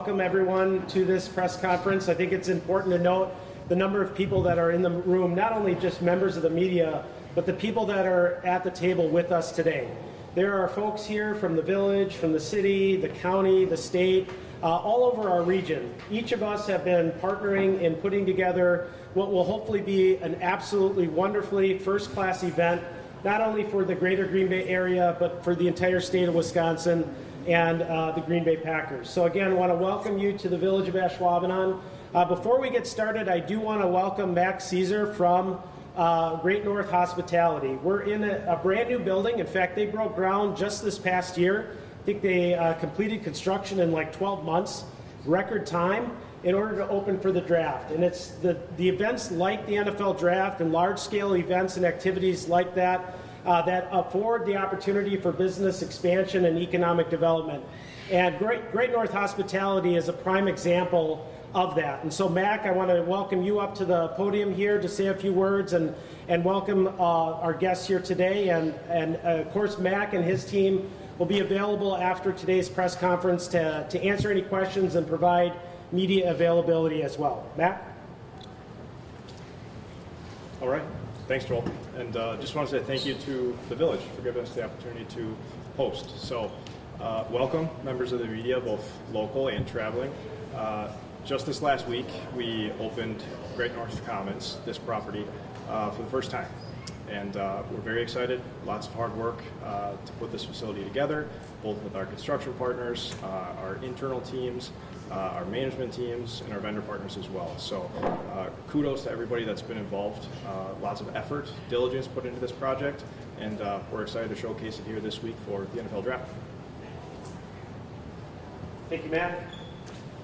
Welcome everyone to this press conference. I think it's important to note the number of people that are in the room, not only just members of the media, but the people that are at the table with us today. There are folks here from the village, from the city, the county, the state, all over our region. Each of us have been partnering in putting together what will hopefully be an absolutely wonderfully first-class event, not only for the greater Green Bay area, but for the entire state of Wisconsin and the Green Bay Packers. So again, I want to welcome you to the village of Ashwaubenon. Before we get started, I do want to welcome Max Caesar from Great North Hospitality. We're in a brand new building. In fact, they broke ground just this past year. I think they completed construction in like 12 months, record time, in order to open for the draft. And it's the events like the NFL draft and large-scale events and activities like that that afford the opportunity for business expansion and economic development. And Great North Hospitality is a prime example of that. And so, Mac, I want to welcome you up to the podium here to say a few words and welcome our guests here today. And of course, Mac and his team will be available after today's press conference to answer any questions and provide media availability as well. Mac? All right. Thanks, Joel. And just want to say thank you to the village for giving us the opportunity to host. So welcome, members of the media, both local and traveling. Just this last week, we opened Great North Commons, this property, for the first time. And we're very excited, lots of hard work to put this facility together, both with our construction partners, our internal teams, our management teams, and our vendor partners as well. So kudos to everybody that's been involved. Lots of effort, diligence put into this project, and we're excited to showcase it here this week for the NFL Draft. Thank you, Matt.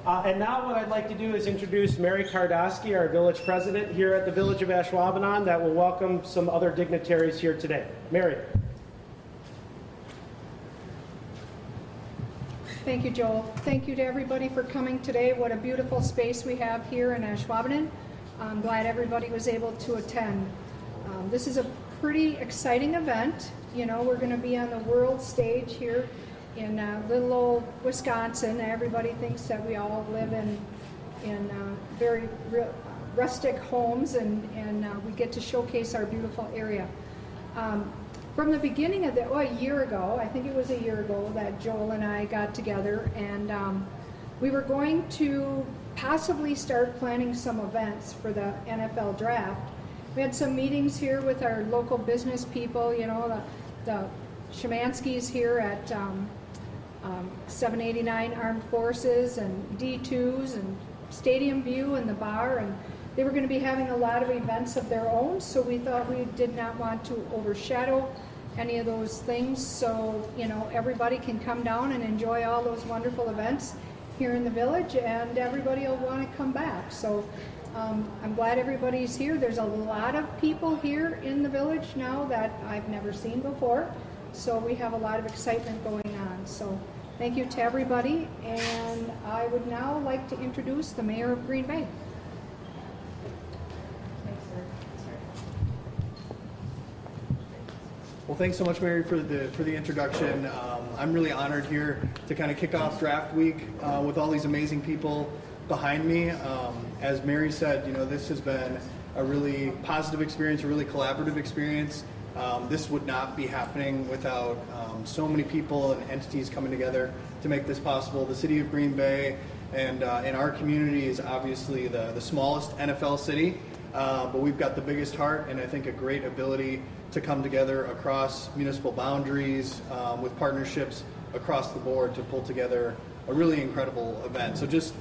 And now what I'd like to do is introduce Mary Kardosky, our village president here at the village of Ashwaubenon, that will welcome some other dignitaries here today. Mary. Thank you, Joel. Thank you to everybody for coming today. What a beautiful space we have here in Ashwaubenon. I'm glad everybody was able to attend. This is a pretty exciting event. You know, we're going to be on the world stage here in little old Wisconsin. Everybody thinks that we all live in very rustic homes, and we get to showcase our beautiful area. From the beginning of a year ago, I think it was a year ago, that Joel and I got together, and we were going to possibly start planning some events for the NFL Draft. We had some meetings here with our local business people, you know, the Shemanskys here at 789 Armed Forces and D2s and Stadium View and the bar, and they were going to be having a lot of events of their own, so we thought we did not want to overshadow any of those things. So, you know, everybody can come down and enjoy all those wonderful events here in the village, and everybody will want to come back. So I'm glad everybody's here. There's a lot of people here in the village now that I've never seen before, so we have a lot of excitement going on. So thank you to everybody, and I would now like to introduce the Mayor of Green Bay. Well, thanks so much, Mary, for the introduction. I'm really honored here to kind of kick off Draft Week with all these amazing people behind me. As Mary said, you know, this has been a really positive experience, a really collaborative experience. This would not be happening without so many people and entities coming together to make this possible. The city of Green Bay and in our community is obviously the smallest NFL city, but we've got the biggest heart and I think a great ability to come together across municipal boundaries with partnerships across the board to pull together a really incredible event. So just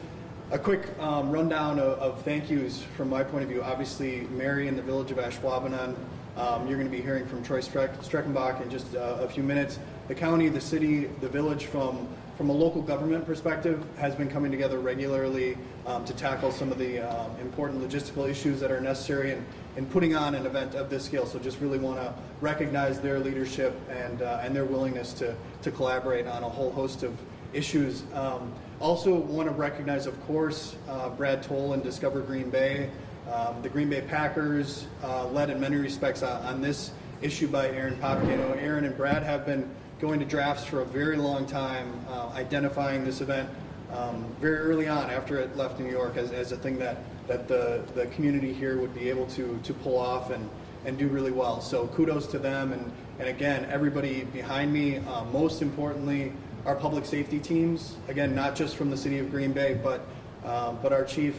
a quick rundown of thank yous from my point of view. Obviously, Mary in the village of Ashwaubenon. You're going to be hearing from Troy Streckenbach in just a few minutes. The county, the city, the village from a local government perspective has been coming together regularly to tackle some of the important logistical issues that are necessary in putting on an event of this scale. So just really want to recognize their leadership and their willingness to collaborate on a whole host of issues. Also want to recognize, of course, Brad Toll and Discover Green Bay, the Green Bay Packers, led in many respects on this issue by Aaron Popke. You know, Aaron and Brad have been going to drafts for a very long time, identifying this event very early on after it left New York as a thing that the community here would be able to pull off and do really well. So kudos to them, and again, everybody behind me, most importantly, our public safety teams, again, not just from the city of Green Bay, but our chief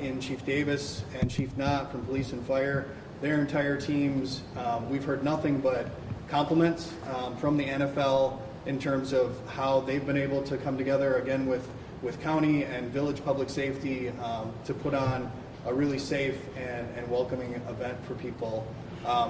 in Chief Davis and Chief Knott from Police and Fire, their entire teams. We've heard nothing but compliments from the NFL in terms of how they've been able to come together, again, with county and village public safety to put on a really safe and welcoming event for people.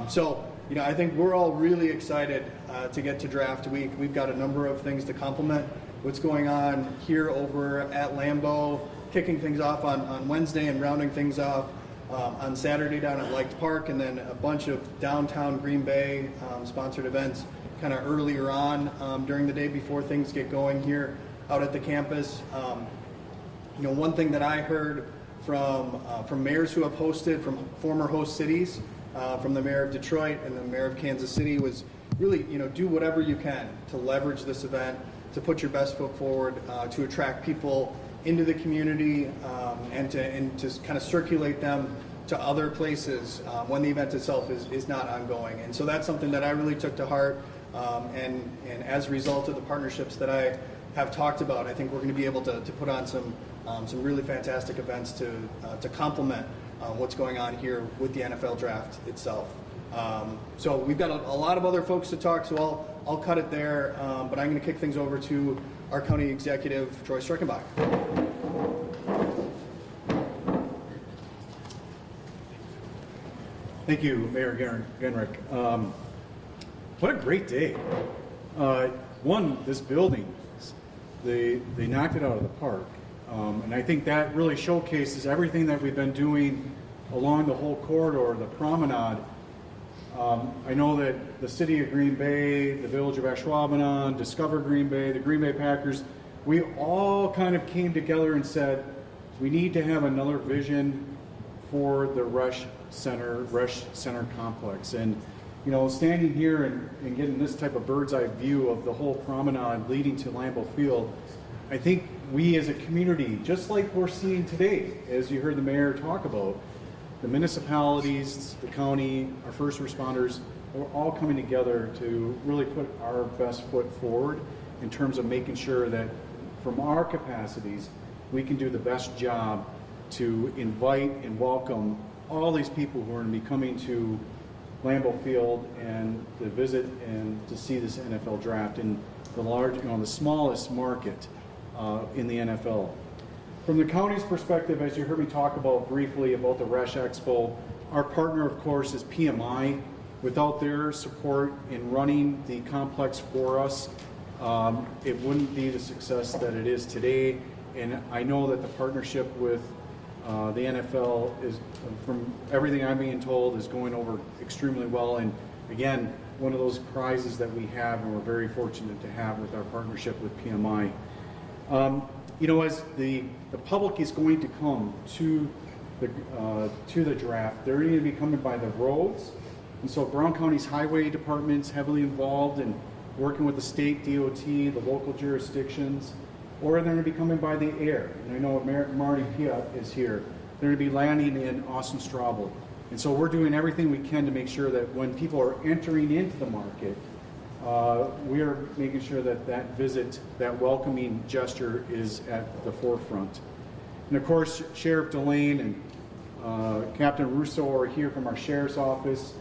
So, I think we're all really excited to get to draft week. We've got a number of things to complement what's going on here over at Lambeau, kicking things off on Wednesday and rounding things off on Saturday down at Light Park, and then a bunch of downtown Green Bay sponsored events kind of earlier on during the day before things get going here out at the campus. One thing that I heard from mayors who have hosted, from former host cities, from the mayor of Detroit and the mayor of Kansas City, was really, do whatever you can to leverage this event, to put your best foot forward, to attract people into the community, and to kind of circulate them to other places when the event itself is not ongoing. And so that's something that I really took to heart, and as a result of the partnerships that I have talked about, I think we're going to be able to put on some really fantastic events to complement what's going on here with the NFL draft itself. So we've got a lot of other folks to talk, so I'll cut it there, but I'm going to kick things over to our county executive, Troy Streckenbach. Thank you, Mayor Genrich. What a great day. This building, they knocked it out of the park. And I think that really showcases everything that we've been doing along the whole corridor, the promenade. I know that the city of Green Bay, the village of Ashwaubenon, Discover Green Bay, the Green Bay Packers, we all kind of came together and said, we need to have another vision for the Rush Center complex. And, standing here and getting this type of bird's eye view of the whole promenade leading to Lambeau Field, I think we as a community, just like we're seeing today, as you heard the mayor talk about, the municipalities, the county, our first responders, we're all coming together to really put our best foot forward in terms of making sure that from our capacities, we can do the best job to invite and welcome all these people who are going to be coming to Lambeau Field and to visit and to see this NFL draft in the smallest market in the NFL. From the county's perspective, as you heard me talk about briefly about the Rush Expo, our partner, of course, is PMI. Without their support in running the complex for us, it wouldn't be the success that it is today. And I know that the partnership with the NFL is, from everything I'm being told, is going over extremely well. And again, one of those prizes that we have, and we're very fortunate to have with our partnership with PMI. As the public is going to come to the draft, they're going to be coming by the roads, and so Brown County's highway department's heavily involved in working with the state DOT, the local jurisdictions, or they're going to be coming by the air. And I know Marty Pia is here. They're going to be landing in Austin Straubel, and so we're doing everything we can to make sure that when people are entering into the market, we are making sure that visit, that welcoming gesture is at the forefront. And of course, Sheriff Delane and Captain Russo are here from our Sheriff's Office.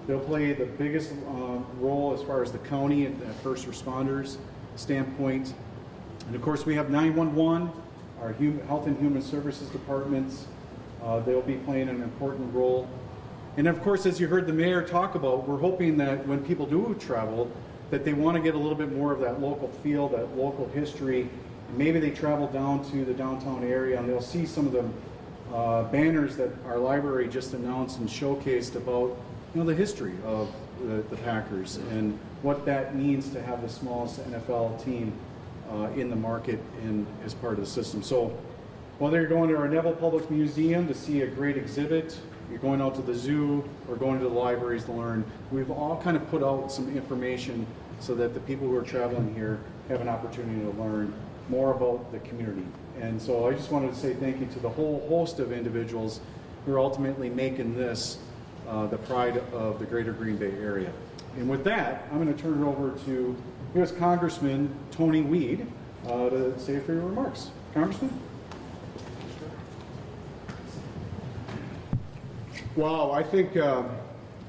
They'll play the biggest role as far as the county and first responders standpoint. And of course, we have 911, our Health and Human Services departments. They'll be playing an important role. And of course, as you heard the mayor talk about, we're hoping that when people do travel, that they want to get a little bit more of that local feel, that local history. And maybe they travel down to the downtown area and they'll see some of the banners that our library just announced and showcased about, the history of the Packers and what that means to have the smallest NFL team in the market and as part of the system. So whether you're going to our Neville Public Museum to see a great exhibit, you're going out to the zoo, or going to the libraries to learn, we've all kind of put out some information so that the people who are traveling here have an opportunity to learn more about the community. And so I just wanted to say thank you to the whole host of individuals who are ultimately making this the pride of the greater Green Bay area. And with that, I'm going to turn it over to U.S. Congressman Tony Weed to say a few remarks. Congressman? Wow, I think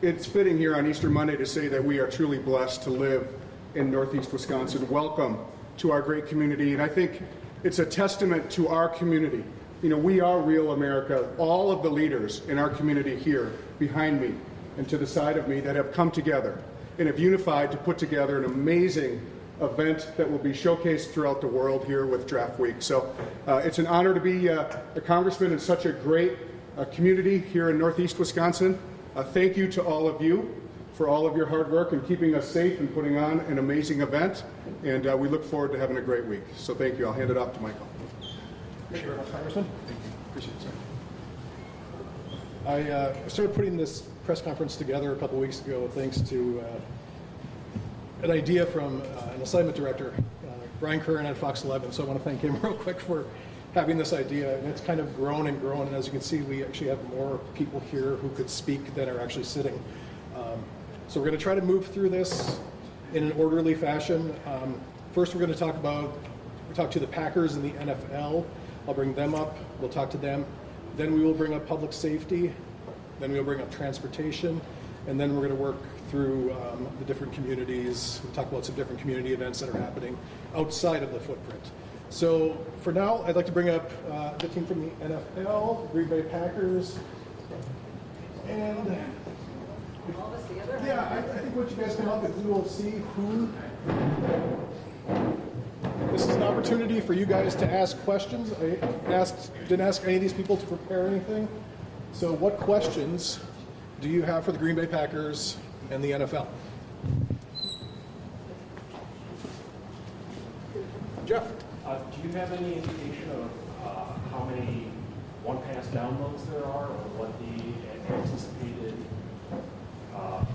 it's fitting here on Easter Monday to say that we are truly blessed to live in Northeast Wisconsin. Welcome to our great community, and I think it's a testament to our community. You know, we are real America. All of the leaders in our community here behind me and to the side of me that have come together and have unified to put together an amazing event that will be showcased throughout the world here with Draft Week. So it's an honor to be a congressman in such a great community here in Northeast Wisconsin. Thank you to all of you for all of your hard work and keeping us safe and putting on an amazing event. And we look forward to having a great week. So thank you. I'll hand it off to Michael. Sure, Congressman. Thank you. Appreciate it, sir. I started putting this press conference together a couple weeks ago thanks to an idea from an assignment director, Brian Curran at Fox 11. So I want to thank him real quick for having this idea. And it's kind of grown and grown. And as you can see, we actually have more people here who could speak than are actually sitting. So we're going to try to move through this in an orderly fashion. First, we're going to talk to the Packers and the NFL. I'll bring them up. We'll talk to them. Then we will bring up public safety. Then we'll bring up transportation. And then we're going to work through the different communities. We'll talk about some different community events that are happening outside of the footprint. So for now, I'd like to bring up the team from the NFL, Green Bay Packers. And yeah, I think what you guys come up with, we will see who. This is an opportunity for you guys to ask questions. I didn't ask any of these people to prepare anything. So what questions do you have for the Green Bay Packers and the NFL? Jeff? Do you have any indication of how many one-pass downloads there are, or what the anticipated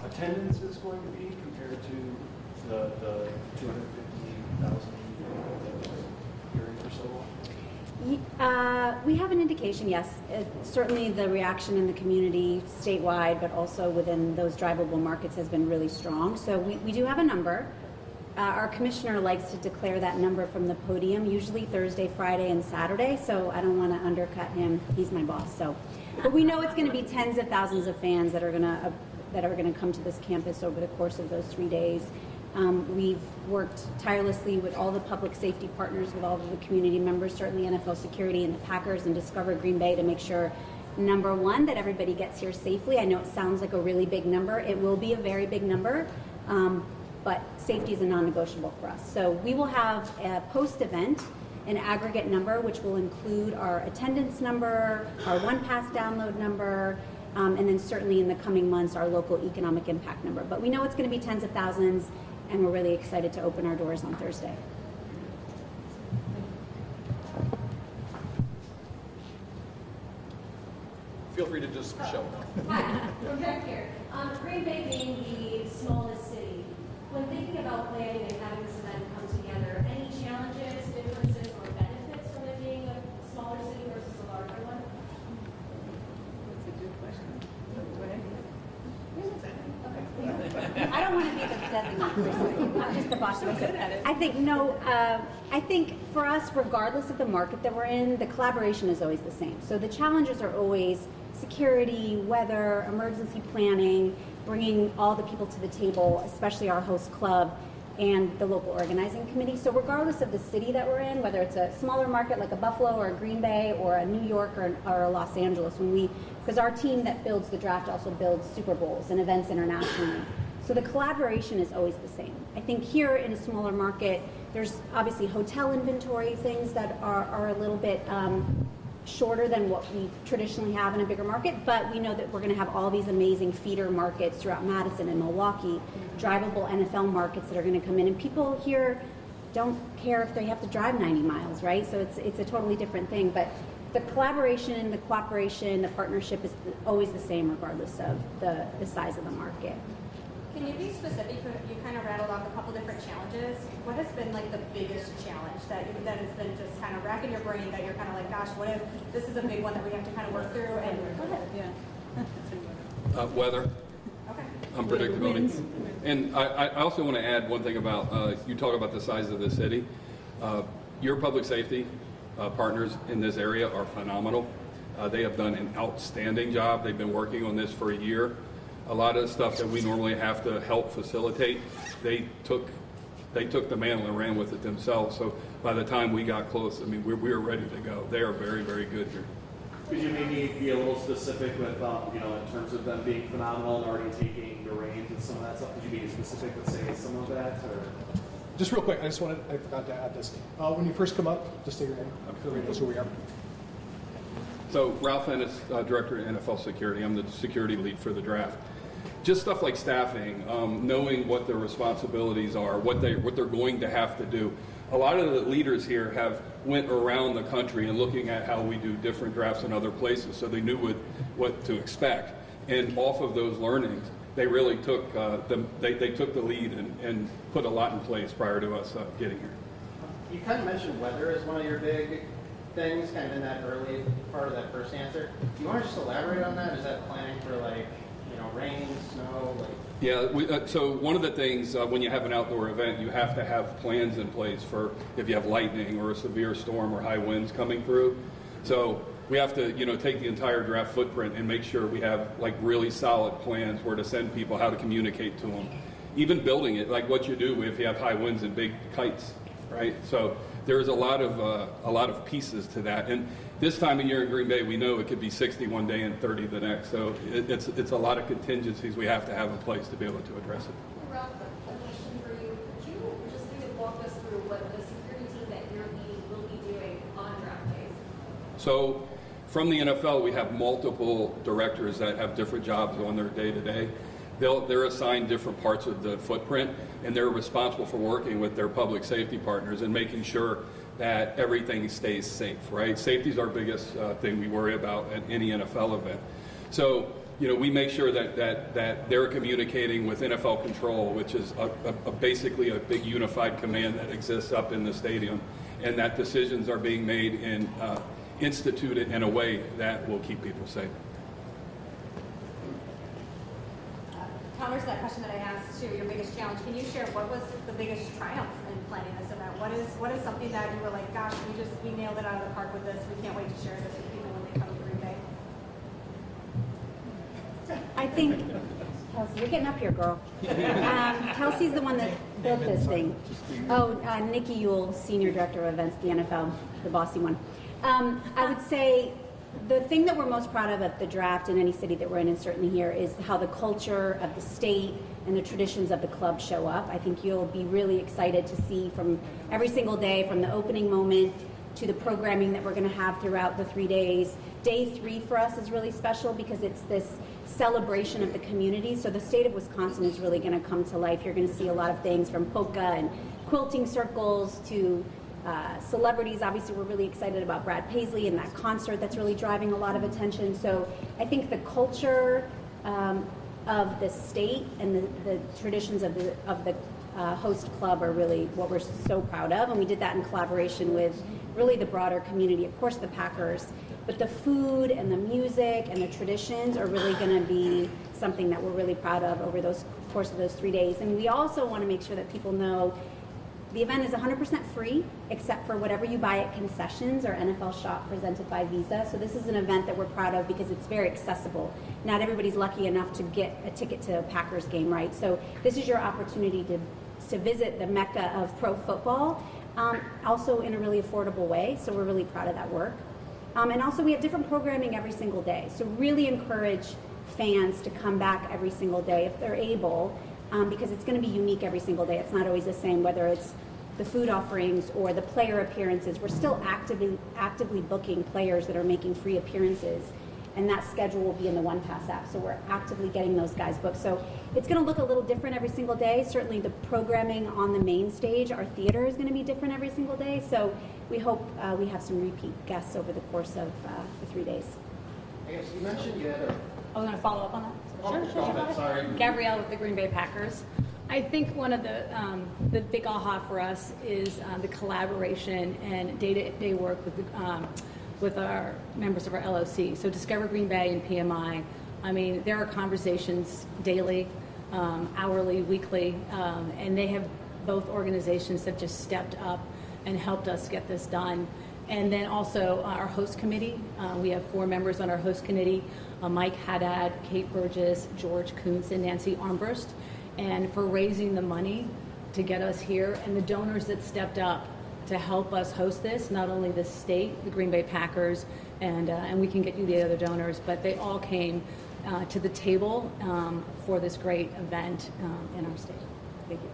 attendance is going to be compared to the 250,000 hearing for so long? We have an indication, yes. Certainly the reaction in the community statewide, but also within those drivable markets has been really strong. So we do have a number. Our commissioner likes to declare that number from the podium, usually Thursday, Friday, and Saturday, so I don't want to undercut him. He's my boss. But we know it's going to be tens of thousands of fans that are going to come to this campus over the course of those 3 days. We've worked tirelessly with all the public safety partners, with all of the community members, certainly NFL Security and the Packers and Discover Green Bay, to make sure, number one, that everybody gets here safely. I know it sounds like a really big number. It will be a very big number, but safety is a non-negotiable for us. So we will have a post-event, an aggregate number, which will include our attendance number, our one-pass download number, and then certainly in the coming months, our local economic impact number. But we know it's going to be tens of thousands, and we're really excited to open our doors on Thursday. Feel free to just show up. Hi, I'm back here. Green Bay being the smallest city, when thinking about planning and having this event come together, any challenges, differences, or benefits from it being a smaller city versus a larger one? That's a good question. I don't want to be the designated person. I'm just the boss of it. I think for us, regardless of the market that we're in, the collaboration is always the same. So the challenges are always security, weather, emergency planning, bringing all the people to the table, especially our host club and the local organizing committee. So regardless of the city that we're in, whether it's a smaller market like a Buffalo or a Green Bay or a New York or a Los Angeles, because our team that builds the draft also builds Super Bowls and events internationally. So the collaboration is always the same. I think here in a smaller market, there's obviously hotel inventory, things that are a little bit shorter than what we traditionally have in a bigger market, but we know that we're going to have all these amazing feeder markets throughout Madison and Milwaukee, drivable NFL markets that are going to come in, and people here don't care if they have to drive 90 miles, right? So it's a totally different thing, but the collaboration, the cooperation, the partnership is always the same regardless of the size of the market. Can you be specific? You kind of rattled off a couple different challenges. What has been like the biggest challenge that has been just kind of racking your brain that you're kind of like, gosh, what if this is a big one that we have to kind of work through? And go ahead. Yeah. Weather. Okay. Unpredictability. And I also want to add one thing about, you talk about the size of the city. Your public safety partners in this area are phenomenal. They have done an outstanding job. They've been working on this for a year. A lot of the stuff that we normally have to help facilitate, they took the mantle and ran with it themselves. So by the time we got close, I mean, we were ready to go. They are very, very good here. Could you maybe be a little specific with, in terms of them being phenomenal and already taking the reins and some of that stuff? Could you be specific with, say, some of that? Or? Just real quick, I forgot to add this. When you first come up, just say your name. Everybody knows who we are. So Ralph Ennis, Director of NFL Security. I'm the security lead for the draft. Just stuff like staffing, knowing what their responsibilities are, what they're going to have to do. A lot of the leaders here have went around the country and looking at how we do different drafts in other places, so they knew what to expect. And off of those learnings, they really took they took the lead and put a lot in place prior to us getting here. You kind of mentioned weather as one of your big things, kind of in that early part of that first answer. Do you want to just elaborate on that? Is that planning for rain, snow, Yeah, so one of the things when you have an outdoor event, you have to have plans in place for if you have lightning or a severe storm or high winds coming through. So we have to, take the entire draft footprint and make sure we have really solid plans where to send people, how to communicate to them. Even building it, like what you do if you have high winds and big kites, right? So there's a lot of pieces to that. And this time of year in Green Bay, we know it could be 60 one day and 30 the next. So it's a lot of contingencies we have to have in place to be able to address it. Ralph, a question for you. Could you just maybe walk us through what the security team that you're leading will be doing on draft days? So from the NFL, we have multiple directors that have different jobs on their day-to-day. They're assigned different parts of the footprint, and they're responsible for working with their public safety partners and making sure that everything stays safe, right? Safety is our biggest thing we worry about at any NFL event. So, we make sure that they're communicating with NFL control, which is basically a big unified command that exists up in the stadium, and that decisions are being made and instituted in a way that will keep people safe. Counter to that question that I asked to your biggest challenge, can you share what was the biggest triumph in planning this event? What is something that you were like, gosh, we nailed it out of the park with this. We can't wait to share this with people when they come to Green Bay. I think, Kelsey, you're getting up here, girl. Kelsey's the one that built this thing. Oh, Nikki Ewell, Senior Director of Events, the NFL, the bossy one. I would say the thing that we're most proud of at the draft in any city that we're in, and certainly here, is how the culture of the state and the traditions of the club show up. I think you'll be really excited to see from every single day, from the opening moment to the programming that we're going to have throughout the 3 days. Day 3 for us is really special because it's this celebration of the community. So the state of Wisconsin is really going to come to life. You're going to see a lot of things from polka and quilting circles to celebrities. Obviously, we're really excited about Brad Paisley and that concert that's really driving a lot of attention. So I think the culture of the state and the traditions of the host club are really what we're so proud of. And we did that in collaboration with really the broader community, of course the Packers, but the food and the music and the traditions are really going to be something that we're really proud of over those course of those 3 days. And we also want to make sure that people know the event is 100% free, except for whatever you buy at concessions or NFL Shop presented by Visa. So this is an event that we're proud of because it's very accessible. Not everybody's lucky enough to get a ticket to a Packers game, right? So this is your opportunity to visit the mecca of pro football, also in a really affordable way. So we're really proud of that work. And also we have different programming every single day. So really encourage fans to come back every single day if they're able, because it's going to be unique every single day. It's not always the same, whether it's the food offerings or the player appearances. We're still actively booking players that are making free appearances, and that schedule will be in the One Pass app. So we're actively getting those guys booked. So it's going to look a little different every single day. Certainly the programming on the main stage, our theater is going to be different every single day. So we hope we have some repeat guests over the course of the 3 days. I guess you mentioned you had a I was going to follow up on that. Oh, Sure. go ahead, sorry. Gabrielle with the Green Bay Packers. I think one of the big aha for us is the collaboration and day-to-day work with our members of our LOC. So Discover Green Bay and PMI. I mean, there are conversations daily, hourly, weekly, and they have both organizations have just stepped up and helped us get this done. And then also our host committee. We have 4 members on our host committee, Mike Haddad, Kate Burgess, George Kuntz, and Nancy Armbrust, and for raising the money to get us here, and the donors that stepped up to help us host this, not only the state, the Green Bay Packers, and we can get you the other donors, but they all came to the table for this great event in our state. Thank you.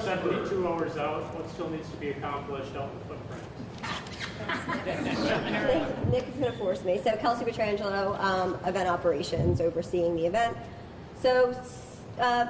72 hours out, what still needs to be accomplished out in the footprint? Nick is going to force me. So Kelsey Petrangelo, event operations, overseeing the event. So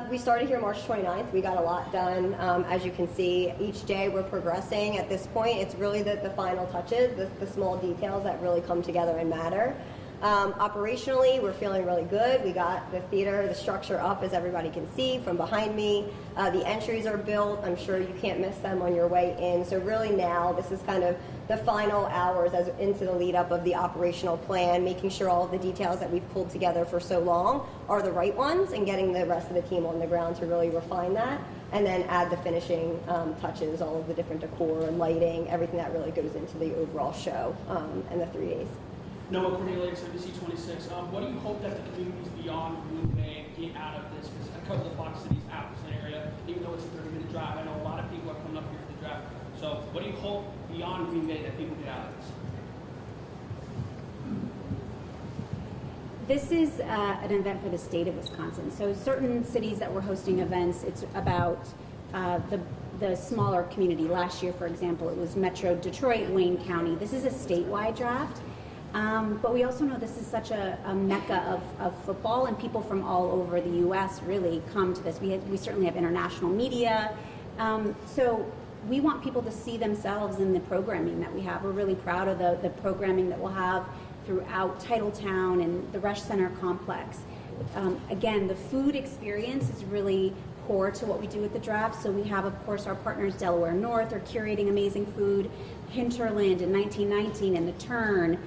we started here March 29th. We got a lot done. As you can see, each day we're progressing. At this point, it's really the final touches, the small details that really come together and matter. Operationally, we're feeling really good. We got the theater, the structure up, as everybody can see from behind me. The entries are built. I'm sure you can't miss them on your way in. So really now, this is kind of the final hours as into the lead up of the operational plan, making sure all of the details that we've pulled together for so long are the right ones, and getting the rest of the team on the ground to really refine that, and then add the finishing touches, all of the different decor and lighting, everything that really goes into the overall show and the 3 days. Noah Cornelius, NBC 26. What do you hope that the communities beyond Green Bay get out of this? Because I cover the Fox Cities Appleton area, even though it's a 30-minute drive. I know a lot of people are coming up here for the draft. So what do you hope beyond Green Bay that people get out of this? This is an event for the state of Wisconsin. So certain cities that were hosting events, it's about the smaller community. Last year, for example, it was Metro Detroit, Wayne County. This is a statewide draft. But we also know this is such a mecca of football, and people from all over the U.S. really come to this. We certainly have international media. So we want people to see themselves in the programming that we have. We're really proud of the programming that we'll have throughout Titletown and the Resch Center complex. Again, the food experience is really core to what we do with the draft. So we have, of course, our partners Delaware North are curating amazing food, Hinterland in 1919 and The Turn,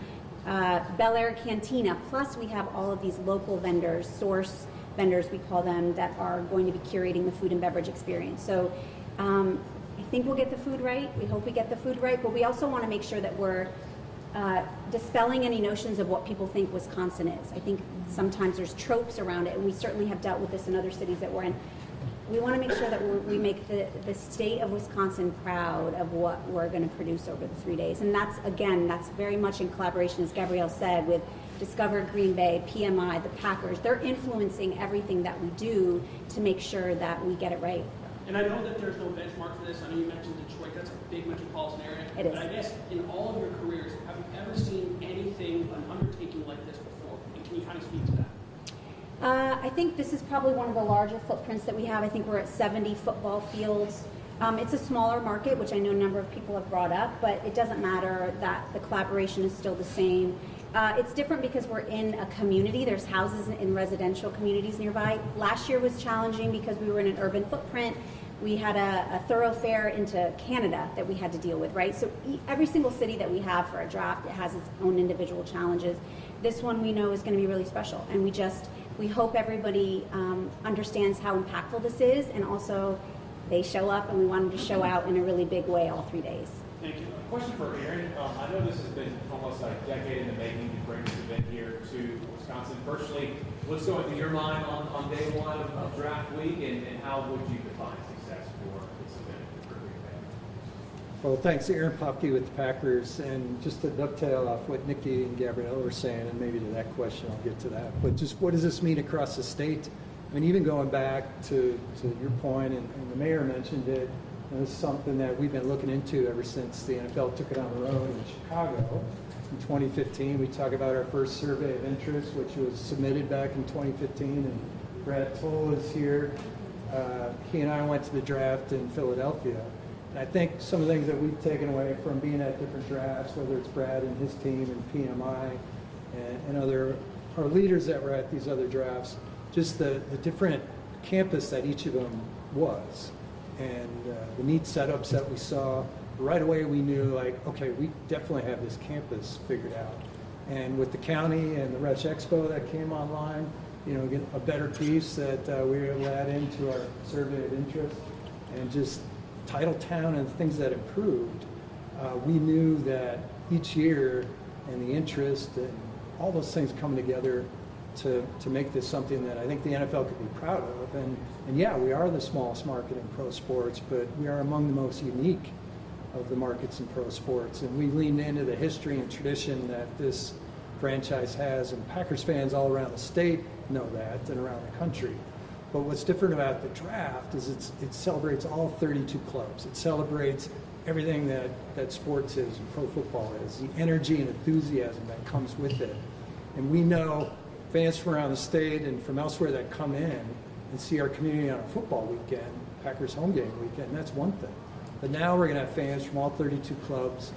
Bel Air Cantina, plus we have all of these local vendors, source vendors we call them, that are going to be curating the food and beverage experience. So I think we'll get the food right. We hope we get the food right, but we also want to make sure that we're dispelling any notions of what people think Wisconsin is. I think sometimes there's tropes around it, and we certainly have dealt with this in other cities that we're in. We want to make sure that we make the state of Wisconsin proud of what we're going to produce over the 3 days. And that's very much in collaboration, as Gabrielle said, with Discover Green Bay, PMI, the Packers. They're influencing everything that we do to make sure that we get it right. And I know that there's no benchmark for this. I know you mentioned Detroit. That's a big metropolitan area. It is. But I guess in all of your careers, have you ever seen anything, an undertaking like this before? And can you kind of speak to that? I think this is probably one of the larger footprints that we have. I think we're at 70 football fields. It's a smaller market, which I know a number of people have brought up, but it doesn't matter that the collaboration is still the same. It's different because we're in a community. There's houses in residential communities nearby. Last year was challenging because we were in an urban footprint. We had a thoroughfare into Canada that we had to deal with, right? So every single city that we have for a draft, it has its own individual challenges. This one we know is going to be really special, and we hope everybody understands how impactful this is, and also they show up, and we want them to show out in a really big way all 3 days. Thank you. A question for Aaron. I know this has been almost a decade in the making to bring this event here to Wisconsin. Personally, what's going through your mind on day one of draft week, and how would you define success for this event for Green Bay? Well, thanks, Aaron Popke with the Packers. And just to dovetail off what Nikki and Gabrielle were saying, and maybe to that question, I'll get to that. But just what does this mean across the state? I mean, even going back to your point, and the mayor mentioned it, and this is something that we've been looking into ever since the NFL took it on the road in Chicago. In 2015, we talk about our first survey of interest, which was submitted back in 2015, and Brad Toll is here. He and I went to the draft in Philadelphia. And I think some of the things that we've taken away from being at different drafts, whether it's Brad and his team and PMI and other our leaders that were at these other drafts, just the different campus that each of them was, and the neat setups that we saw. Right away we knew, like, okay, we definitely have this campus figured out. And with the county and the Resch Expo that came online, you know, again, a better piece that we were able to add into our survey of interest, and just Titletown and things that improved, we knew that each year and the interest and all those things coming together to make this something that I think the NFL could be proud of. And yeah, we are the smallest market in pro sports, but we are among the most unique of the markets in pro sports. And we leaned into the history and tradition that this franchise has, and Packers fans all around the state know that, and around the country. But what's different about the draft is it celebrates all 32 clubs. It celebrates everything that sports is and pro football is, the energy and enthusiasm that comes with it. And we know fans from around the state and from elsewhere that come in and see our community on a football weekend, Packers home game weekend, that's one thing. But now we're going to have fans from all 32 clubs,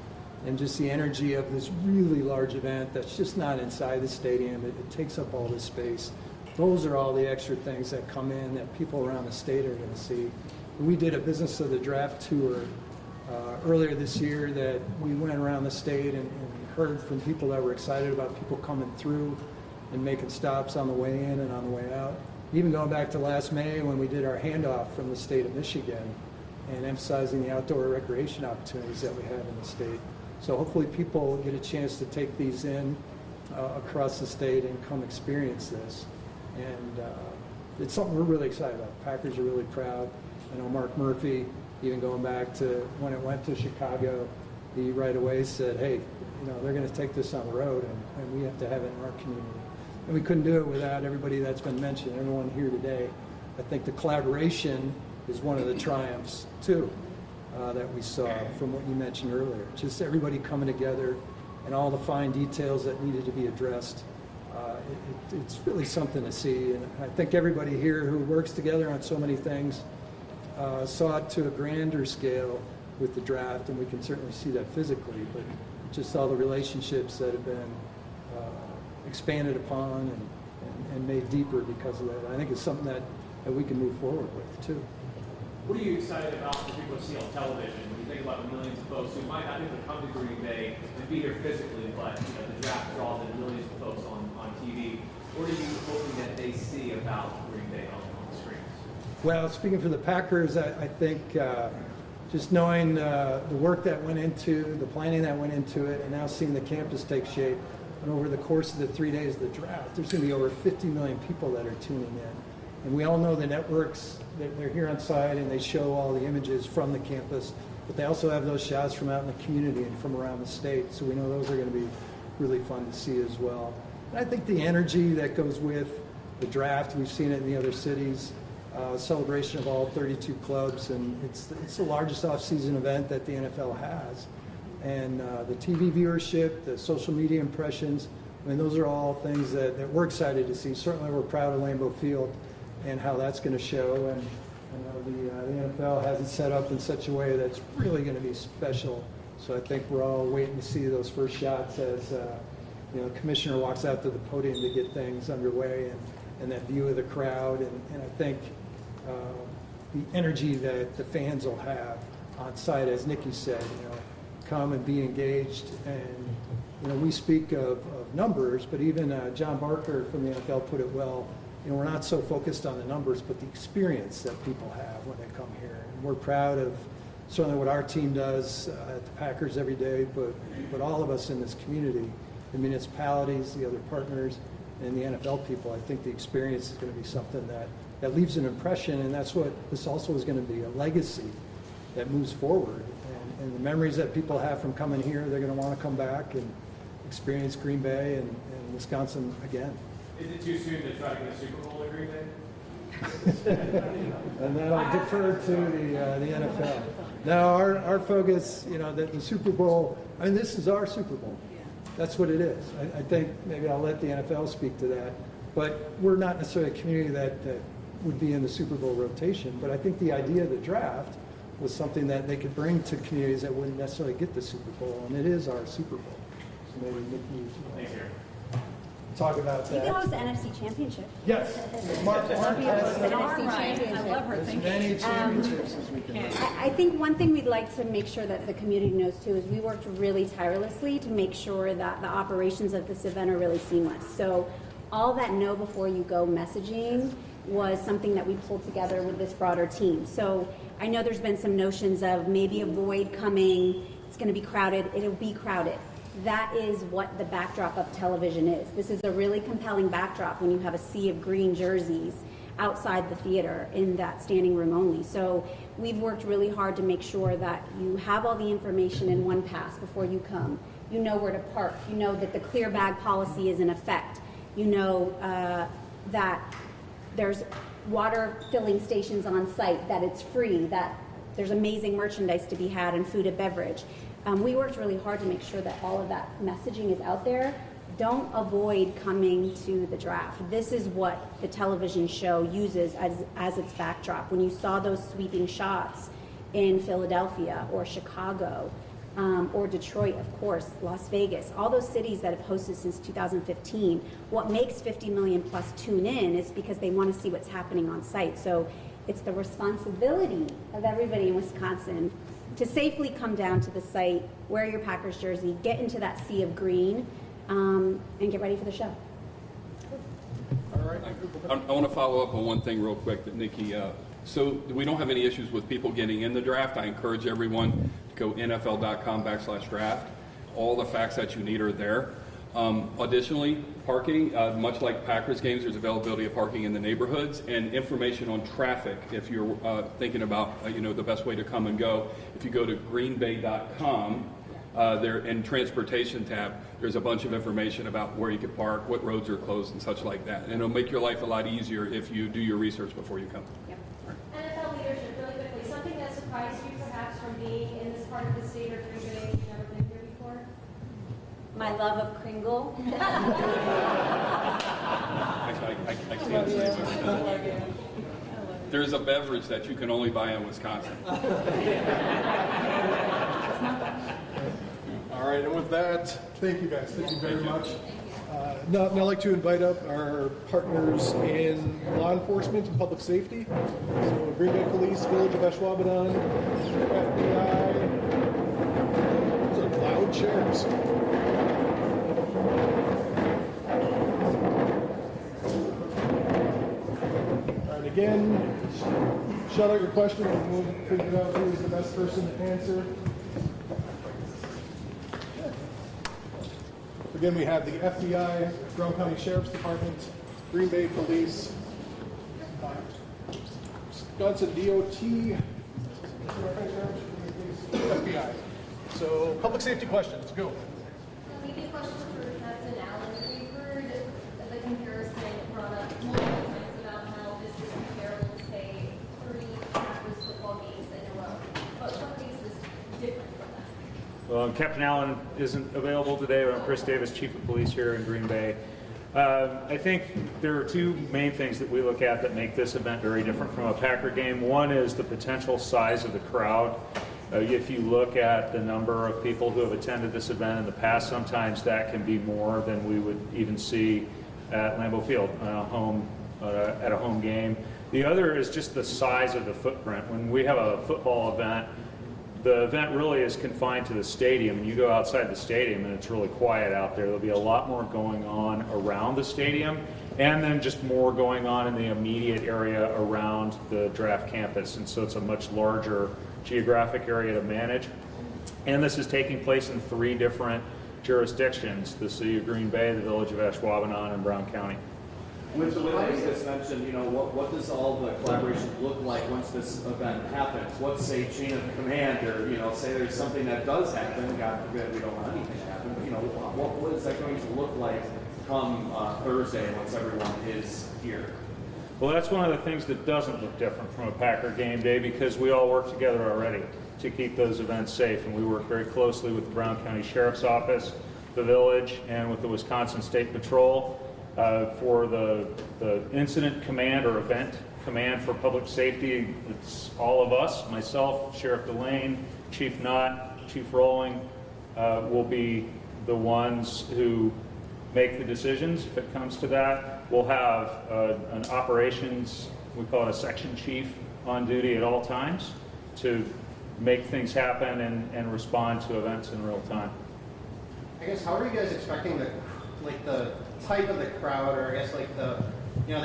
and just the energy of this really large event that's just not inside the stadium. It takes up all this space. Those are all the extra things that come in that people around the state are going to see. We did a Business of the Draft tour earlier this year that we went around the state and heard from people that were excited about people coming through and making stops on the way in and on the way out. Even going back to last May when we did our handoff from the state of Michigan and emphasizing the outdoor recreation opportunities that we have in the state. So hopefully people get a chance to take these in across the state and come experience this. And it's something we're really excited about. The Packers are really proud. I know Mark Murphy, even going back to when it went to Chicago, he right away said, hey, you know, they're going to take this on the road, and we have to have it in our community. And we couldn't do it without everybody that's been mentioned, everyone here today. I think the collaboration is one of the triumphs, too, that we saw from what you mentioned earlier. Just everybody coming together and all the fine details that needed to be addressed. It's really something to see. And I think everybody here who works together on so many things saw it to a grander scale with the draft, and we can certainly see that physically, but just all the relationships that have been expanded upon and made deeper because of that. I think it's something that we can move forward with, too. What are you excited about for people to see on television when you think about the millions of folks who might not even come to Green Bay and be here physically, but you know, the draft draws in millions of folks on TV? What are you hoping that they see about Green Bay on the screens? Well, speaking for the Packers, I think just knowing the work that went into, the planning that went into it, and now seeing the campus take shape, and over the course of the 3 days of the draft, there's going to be over 50 million people that are tuning in. And we all know the networks, they're here on site and they show all the images from the campus, but they also have those shots from out in the community and from around the state. So we know those are going to be really fun to see as well. And I think the energy that goes with the draft, we've seen it in the other cities, celebration of all 32 clubs, and it's the largest off-season event that the NFL has. And the TV viewership, the social media impressions, I mean, those are all things that we're excited to see. Certainly we're proud of Lambeau Field and how that's going to show. And the NFL has it set up in such a way that's really going to be special. So I think we're all waiting to see those first shots as you know, the commissioner walks out to the podium to get things underway, and that view of the crowd. And I think the energy that the fans will have on site, as Nikki said, you know, come and be engaged. And you know, we speak of numbers, but even John Barker from the NFL put it well. You know, we're not so focused on the numbers, but the experience that people have when they come here. And we're proud of certainly what our team does at the Packers every day, but all of us in this community, the municipalities, the other partners, and the NFL people. I think the experience is going to be something that leaves an impression, and that's what this also is going to be, a legacy that moves forward. And the memories that people have from coming here, they're going to want to come back and experience Green Bay and Wisconsin again. Is it too soon to try to get a Super Bowl at Green Bay? And then I'll defer to the NFL. Now, our focus, you know, the Super Bowl, I mean, this is our Super Bowl. That's what it is. I think maybe I'll let the NFL speak to that. But we're not necessarily a community that would be in the Super Bowl rotation. But I think the idea of the draft was something that they could bring to communities that wouldn't necessarily get the Super Bowl, and it is our Super Bowl. So maybe Nikki, talk about You that. can host the NFC Championship. Yes. Mark has NFC Championship. I love her thinking. many championships this weekend. I think one thing we'd like to make sure that the community knows too is we worked really tirelessly to make sure that the operations of this event are really seamless. So all that know before you go messaging was something that we pulled together with this broader team. So I know there's been some notions of maybe avoid coming, it's going to be crowded, it'll be crowded. That is what the backdrop of television is. This is a really compelling backdrop when you have a sea of green jerseys outside the theater in that standing room only. So we've worked really hard to make sure that you have all the information in one pass before you come. You know where to park. You know that the clear bag policy is in effect. You know that there's water filling stations on site, that it's free, that there's amazing merchandise to be had and food and beverage. We worked really hard to make sure that all of that messaging is out there. Don't avoid coming to the draft. This is what the television show uses as its backdrop. When you saw those sweeping shots in Philadelphia or Chicago or Detroit, of course, Las Vegas, all those cities that have hosted since 2015, what makes 50 million plus tune in is because they want to see what's happening on site. So it's the responsibility of everybody in Wisconsin to safely come down to the site, wear your Packers jersey, get into that sea of green, and get ready for the show. I want to follow up on one thing real quick that Nikki, so we don't have any issues with people getting in the draft. I encourage everyone to go nfl.com/draft. All the facts that you need are there. Additionally, parking, much like Packers games, there's availability of parking in the neighborhoods and information on traffic. If you're thinking about the best way to come and go, if you go to greenbay.com, there in transportation tab, there's a bunch of information about where you can park, what roads are closed, and such like that. And it'll make your life a lot easier if you do your research before you come. Yep. NFL leadership, really quickly, something that surprised you perhaps from being in this part of the state or Green Bay, you've never been here before? My love of Kringle. Actually, I can't say that. There's a beverage that you can only buy in Wisconsin. All right, and with that, thank you guys. Thank you very much. Now I'd like to invite up our partners in law enforcement and public safety. So Green Bay Police, Village of Ashwaubenon, FBI. Those are loud chairs. All right, again, shout out your questions and we'll figure out who is the best person to answer. Again, we have the FBI, Brown County Sheriff's Department, Green Bay Police, Wisconsin DOT, FBI. So, public safety questions, go. Maybe a question for Captain Allen. We've heard the comparison brought up multiple times about how this is comparable to, say, 3 Packers football games in a row. But what makes this different from that? Well, Captain Allen isn't available today, but I'm Chris Davis, Chief of Police here in Green Bay. I think there are 2 main things that we look at that make this event very different from a Packer game. One is the potential size of the crowd. If you look at the number of people who have attended this event in the past, sometimes that can be more than we would even see at Lambeau Field at a home game. The other is just the size of the footprint. When we have a football event, the event really is confined to the stadium. You go outside the stadium and it's really quiet out there. There'll be a lot more going on around the stadium and then just more going on in the immediate area around the draft campus. And so it's a much larger geographic area to manage. And this is taking place in 3 different jurisdictions: the City of Green Bay, the Village of Ashwaubenon, and Brown County. With the way you just mentioned, what does all the collaboration look like once this event happens? What's, say, chain of command, or, say there's something that does happen, God forbid we don't want anything to happen, but, what is that going to look like come Thursday once everyone is here? Well, that's one of the things that doesn't look different from a Packer game day, because we all work together already to keep those events safe, and we work very closely with the Brown County Sheriff's Office, the Village, and with the Wisconsin State Patrol for the incident command or event command for public safety. It's all of us, myself, Sheriff Delane, Chief Knott, Chief Rowling, will be the ones who make the decisions if it comes to that. We'll have an operations, we call it a section chief, on duty at all times to make things happen and respond to events in real time. I guess, how are you guys expecting the type of the crowd, or I guess they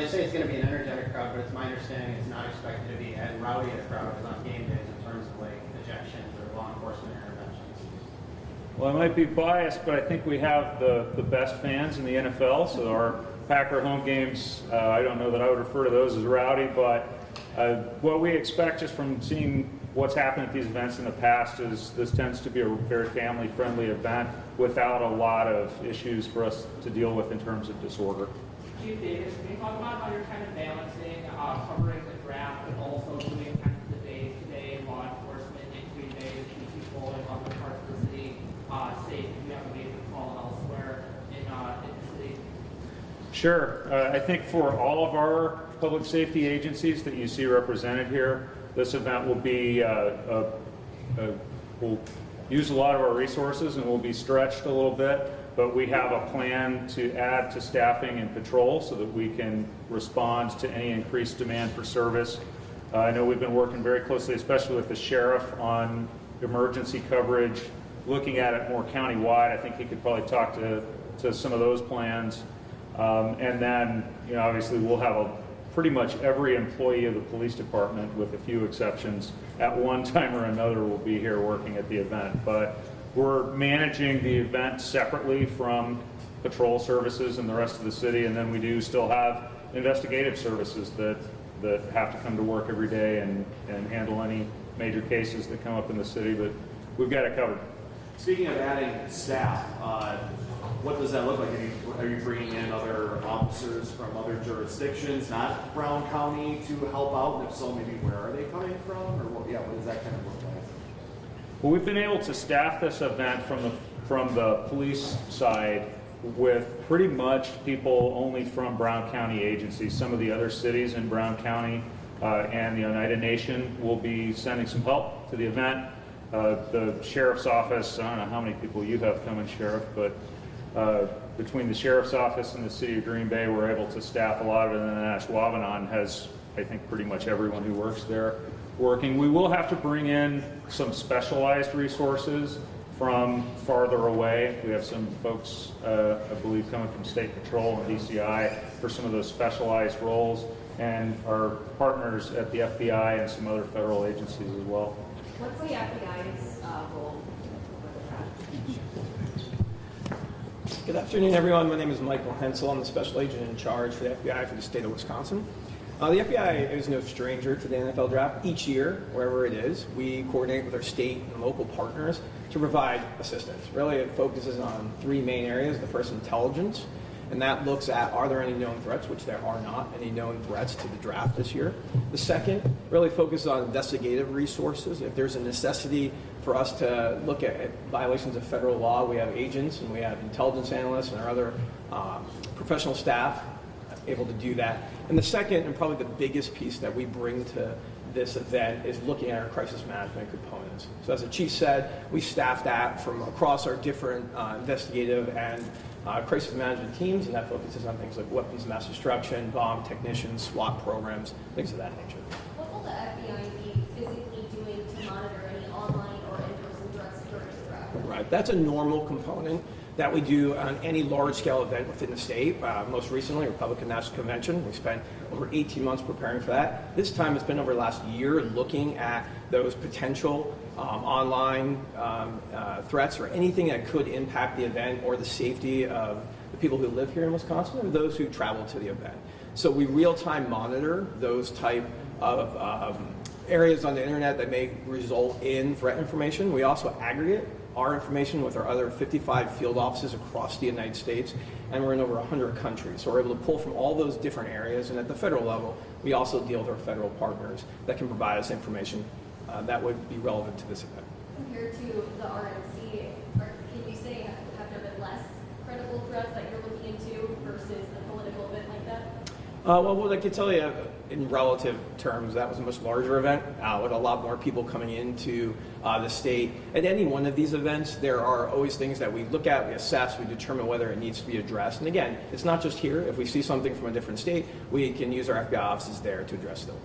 say it's going to be an energetic crowd, but it's my understanding it's not expected to be as rowdy a crowd as on game days in terms of ejections or law enforcement interventions? Well, I might be biased, but I think we have the best fans in the NFL, so our Packer home games, I don't know that I would refer to those as rowdy, but what we expect just from seeing what's happened at these events in the past is this tends to be a very family-friendly event without a lot of issues for us to deal with in terms of disorder. Chief Davis, can you talk about how you're kind of balancing covering the draft but also doing kind of the day-to-day law enforcement in Green Bay to keep people in other parts of the city safe if you have a major call elsewhere in the city? Sure. I think for all of our public safety agencies that you see represented here, this event will be, we'll use a lot of our resources and we'll be stretched a little bit, but we have a plan to add to staffing and patrol so that we can respond to any increased demand for service. I know we've been working very closely, especially with the sheriff, on emergency coverage, looking at it more countywide. I think he could probably talk to some of those plans. And then, obviously we'll have pretty much every employee of the police department, with a few exceptions, at one time or another will be here working at the event. But we're managing the event separately from patrol services and the rest of the city, and then we do still have investigative services that have to come to work every day and handle any major cases that come up in the city, but we've got it covered. Speaking of adding staff, what does that look like? Are you bringing in other officers from other jurisdictions, not Brown County, to help out? And if so, maybe where are they coming from? Or what does that kind of look like? Well, we've been able to staff this event from the police side with pretty much people only from Brown County agencies. Some of the other cities in Brown County and the Oneida Nation will be sending some help to the event. The sheriff's office, I don't know how many people you have coming, Sheriff, but between the sheriff's office and the city of Green Bay, we're able to staff a lot of it, and then Ashwaubenon has, I think, pretty much everyone who works there working. We will have to bring in some specialized resources from farther away. We have some folks, I believe, coming from State Patrol and DCI for some of those specialized roles, and our partners at the FBI and some other federal agencies as well. What's the FBI's role? Good afternoon, everyone. My name is Michael Hensel. I'm the special agent in charge for the FBI for the state of Wisconsin. The FBI is no stranger to the NFL draft. Each year, wherever it is, we coordinate with our state and local partners to provide assistance. Really, it focuses on three main areas. The first, intelligence, and that looks at, are there any known threats, which there are not any known threats to the draft this year. The second really focuses on investigative resources. If there's a necessity for us to look at violations of federal law, we have agents and we have intelligence analysts and our other professional staff able to do that. And the second, and probably the biggest piece that we bring to this event, is looking at our crisis management components. So as the chief said, we staff that from across our different investigative and crisis management teams, and that focuses on things like weapons of mass destruction, bomb technicians, SWAT programs, things of that nature. What will the FBI be physically doing to monitor any online or in-person threats during the draft? Right, that's a normal component that we do on any large-scale event within the state. Most recently, Republican National Convention. We spent over 18 months preparing for that. This time, it's been over the last year looking at those potential online threats or anything that could impact the event or the safety of the people who live here in Wisconsin or those who travel to the event. So we real-time monitor those type of areas on the internet that may result in threat information. We also aggregate our information with our other 55 field offices across the United States, and we're in over 100 countries. So we're able to pull from all those different areas, and at the federal level, we also deal with our federal partners that can provide us information that would be relevant to this event. Compared to the RNC, can you say have there been less credible threats that you're looking into versus a political event like that? Well, what I can tell you, in relative terms, that was a much larger event with a lot more people coming into the state. At any one of these events, there are always things that we look at, we assess, we determine whether it needs to be addressed. And again, it's not just here. If we see something from a different state, we can use our FBI offices there to address those.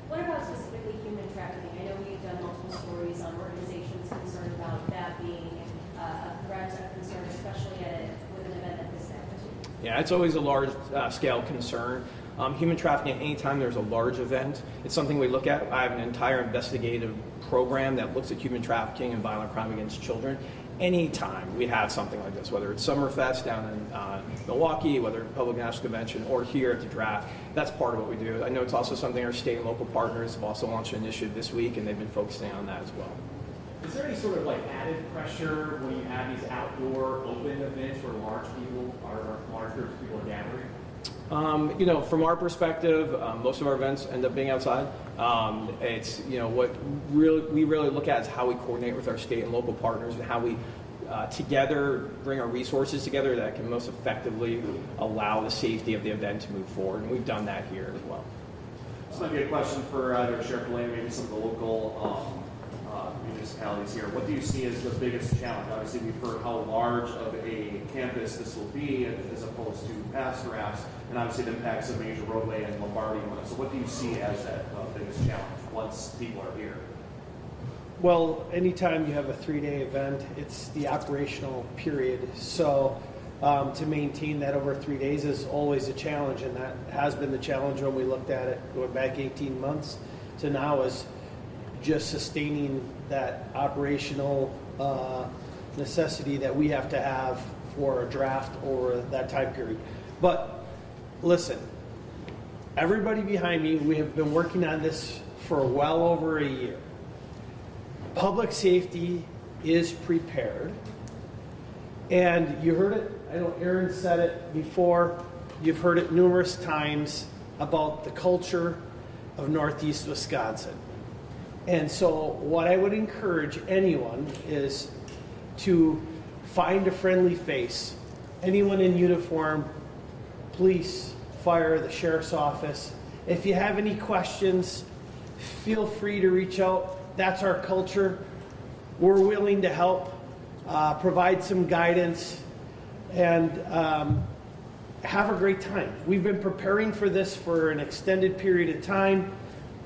What about specifically human trafficking? I know we've done multiple stories on organizations concerned about that being a threat, a concern, especially with an event at this magnitude. Yeah, it's always a large scale concern. Human trafficking, anytime there's a large event, it's something we look at. I have an entire investigative program that looks at human trafficking and violent crime against children. Anytime we have something like this, whether it's Summerfest down in Milwaukee, whether it's Public National Convention, or here at the draft, that's part of what we do. I know it's also something our state and local partners have also launched an initiative this week, and they've been focusing on that as well. Is there any sort of like added pressure when you have these outdoor open events where large groups of people are gathering? From our perspective, most of our events end up being outside. It's, what we really look at is how we coordinate with our state and local partners and how we together bring our resources together that can most effectively allow the safety of the event to move forward. And we've done that here as well. This might be a question for either Sheriff Delaney, maybe some of the local municipalities here. What do you see as the biggest challenge? Obviously, we've heard how large of a campus this will be as opposed to past drafts, and obviously it impacts a major roadway in Lombardi. So what do you see as that biggest challenge once people are here? Well, anytime you have a 3-day event, it's the operational period. So to maintain that over 3 days is always a challenge, and that has been the challenge when we looked at it going back 18 months to now, is just sustaining that operational necessity that we have to have for a draft over that time period. But listen, everybody behind me, we have been working on this for well over a year. Public safety is prepared. And you heard it, I know Aaron said it before, you've heard it numerous times about the culture of Northeast Wisconsin. And so what I would encourage anyone is to find a friendly face. Anyone in uniform, police, fire, the sheriff's office. If you have any questions, feel free to reach out. That's our culture. We're willing to help, provide some guidance, and have a great time. We've been preparing for this for an extended period of time.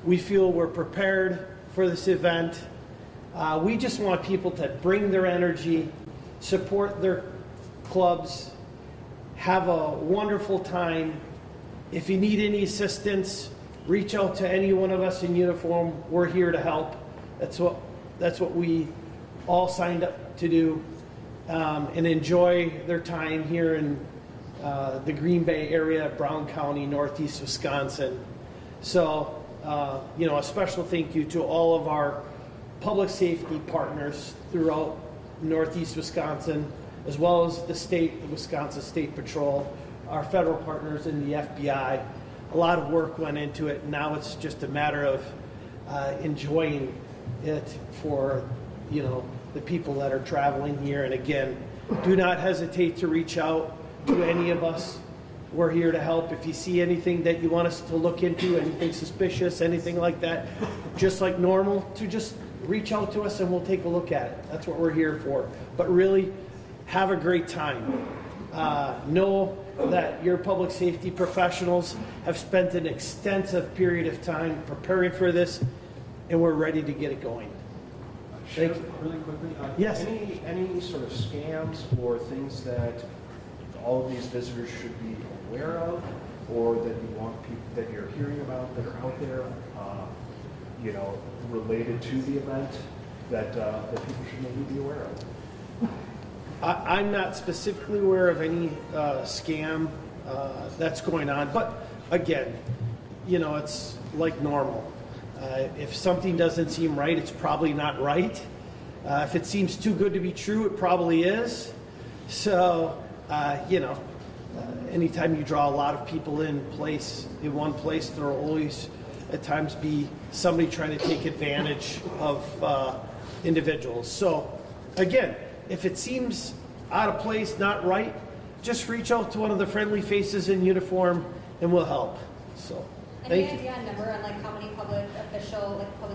We feel we're prepared for this event. We just want people to bring their energy, support their clubs, have a wonderful time. If you need any assistance, reach out to any one of us in uniform. We're here to help. That's what we all signed up to do, and enjoy their time here in the Green Bay area, Brown County, Northeast Wisconsin. So, a special thank you to all of our public safety partners throughout Northeast Wisconsin, as well as the state, the Wisconsin State Patrol, our federal partners in the FBI. A lot of work went into it. Now it's just a matter of enjoying it for, the people that are traveling here. And again, do not hesitate to reach out to any of us. We're here to help. If you see anything that you want us to look into, anything suspicious, anything like that, just like normal, to just reach out to us and we'll take a look at it. That's what we're here for. But really, have a great time. Know that your public safety professionals have spent an extensive period of time preparing for this, and we're ready to get it going. Thank you. Really quickly, yes. Any sort of scams or things that all of these visitors should be aware of, or that you want people that you're hearing about that are out there, related to the event that people should maybe be aware of? I'm not specifically aware of any scam that's going on, but again, it's like normal. If something doesn't seem right, it's probably not right. If it seems too good to be true, it probably is. So, anytime you draw a lot of people in one place, there will always at times be somebody trying to take advantage of individuals. So, again, if it seems out of place, not right, just reach out to one of the friendly faces in uniform and we'll help. So, Any Thank you. idea on number on like how many public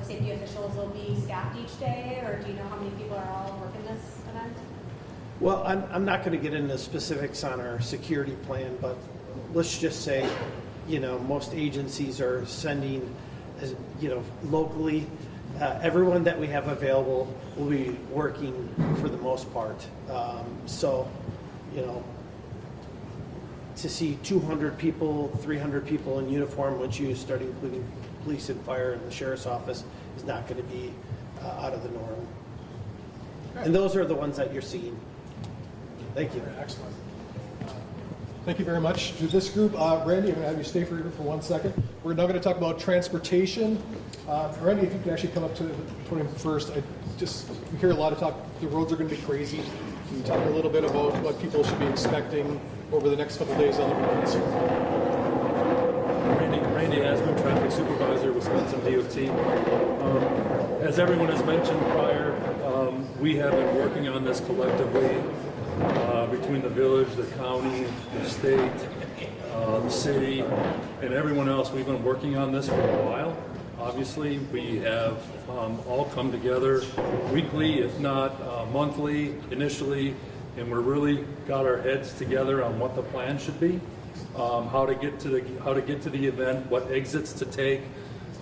safety officials will be staffed each day, or do you know how many people are all working this event? Well, I'm not going to get into specifics on our security plan, but let's just say, most agencies are sending, locally, everyone that we have available will be working for the most part. To see 200 people, 300 people in uniform, once you start including police and fire and the sheriff's office, is not going to be out of the norm. And those are the ones that you're seeing. Thank you. Excellent. Thank you very much to this group. Randy, I'm going to have you stay for 1 second. We're now going to talk about transportation. Randy, if you can actually come up to the podium first. We hear a lot of talk, the roads are going to be crazy. Can you talk a little bit about what people should be expecting over the next couple of days on the roads? Randy Asman, Traffic Supervisor, Wisconsin DOT. As everyone has mentioned prior, we have been working on this collectively between the village, the county, the state, the city, and everyone else. We've been working on this for a while. Obviously, we have all come together weekly, if not monthly, initially, and we're really got our heads together on what the plan should be, how to get to the event, what exits to take,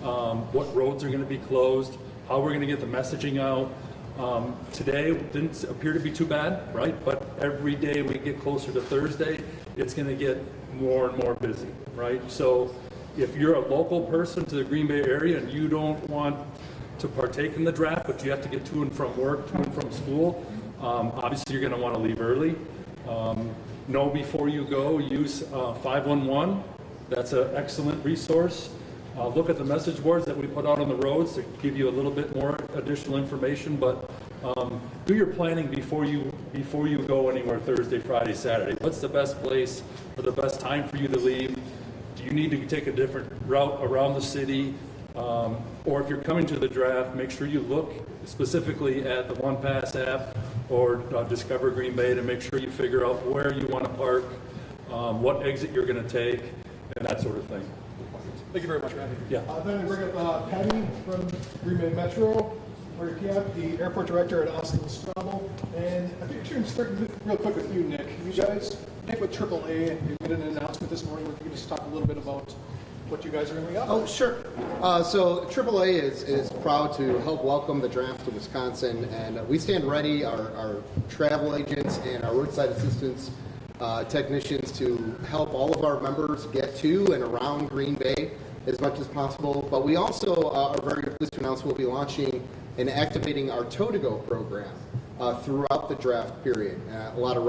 what roads are going to be closed, how we're going to get the messaging out. Today didn't appear to be too bad, right? But every day we get closer to Thursday, it's going to get more and more busy, right? So if you're a local person to the Green Bay area and you don't want to partake in the draft, but you have to get to and from work, to and from school, obviously you're going to want to leave early. Know before you go, use 511. That's an excellent resource. Look at the message boards that we put out on the roads to give you a little bit more additional information, but do your planning before you go anywhere Thursday, Friday, Saturday. What's the best place or the best time for you to leave? Do you need to take a different route around the city? Or if you're coming to the draft, make sure you look specifically at the One Pass app or Discover Green Bay to make sure you figure out where you want to park, what exit you're going to take, and that sort of thing. Thank you very much, Randy. Yeah. Then I bring up Patty from Green Bay Metro, or the airport director at Austin Straubel. And I think I should start real quick with you, Nick. You guys, Nick with AAA, you made an announcement this morning. If you could just talk a little bit about what you guys are going to be up. Oh, sure. So AAA is proud to help welcome the draft to Wisconsin, and we stand ready, our travel agents and our roadside assistance technicians, to help all of our members get to and around Green Bay as much as possible. But we also are very pleased to announce we'll be launching and activating our Tow-to-Go program throughout the draft period. A lot of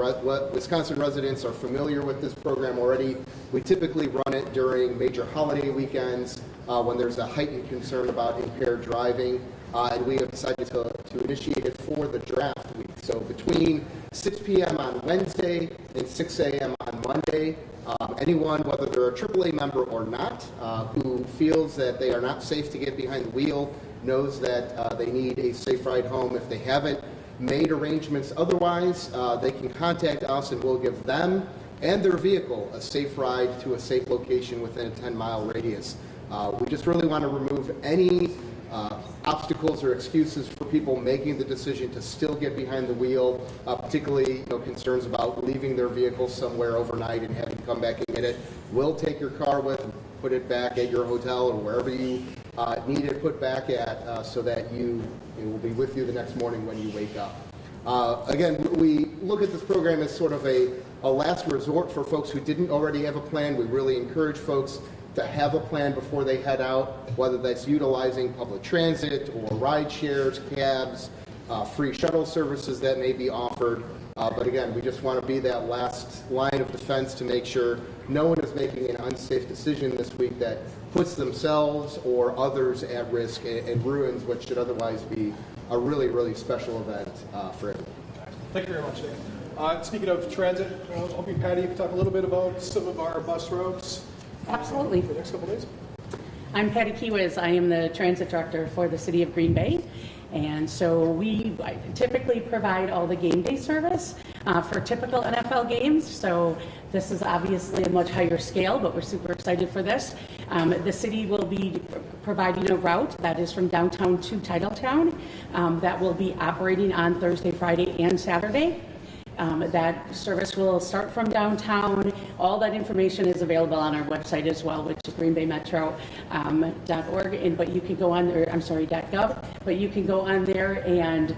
Wisconsin residents are familiar with this program already. We typically run it during major holiday weekends when there's a heightened concern about impaired driving, and we have decided to initiate it for the draft week. So between 6 p.m. on Wednesday and 6 a.m. on Monday, anyone, whether they're a AAA member or not, who feels that they are not safe to get behind the wheel, knows that they need a safe ride home. If they haven't made arrangements otherwise, they can contact us and we'll give them and their vehicle a safe ride to a safe location within a 10-mile radius. We just really want to remove any obstacles or excuses for people making the decision to still get behind the wheel, particularly concerns about leaving their vehicle somewhere overnight and having to come back and get it. We'll take your car with and put it back at your hotel or wherever you need it put back at, so that it will be with you the next morning when you wake up. Again, we look at this program as sort of a last resort for folks who didn't already have a plan. We really encourage folks to have a plan before they head out, whether that's utilizing public transit or ride shares, cabs, free shuttle services that may be offered. But again, we just want to be that last line of defense to make sure no one is making an unsafe decision this week that puts themselves or others at risk and ruins what should otherwise be a really, really special event for everyone. Thank you very much, Dave. Speaking of transit, I'll be Patty. You can talk a little bit about some of our bus routes. Absolutely. For the next couple days. I'm Patty Kiwis. I am the transit director for the city of Green Bay. And so we typically provide all the game day service for typical NFL games. So this is obviously a much higher scale, but we're super excited for this. The city will be providing a route that is from downtown to Titletown that will be operating on Thursday, Friday, and Saturday. That service will start from downtown. All that information is available on our website as well, which is greenbaymetro.org. But you can go on there, .gov. But you can go on there and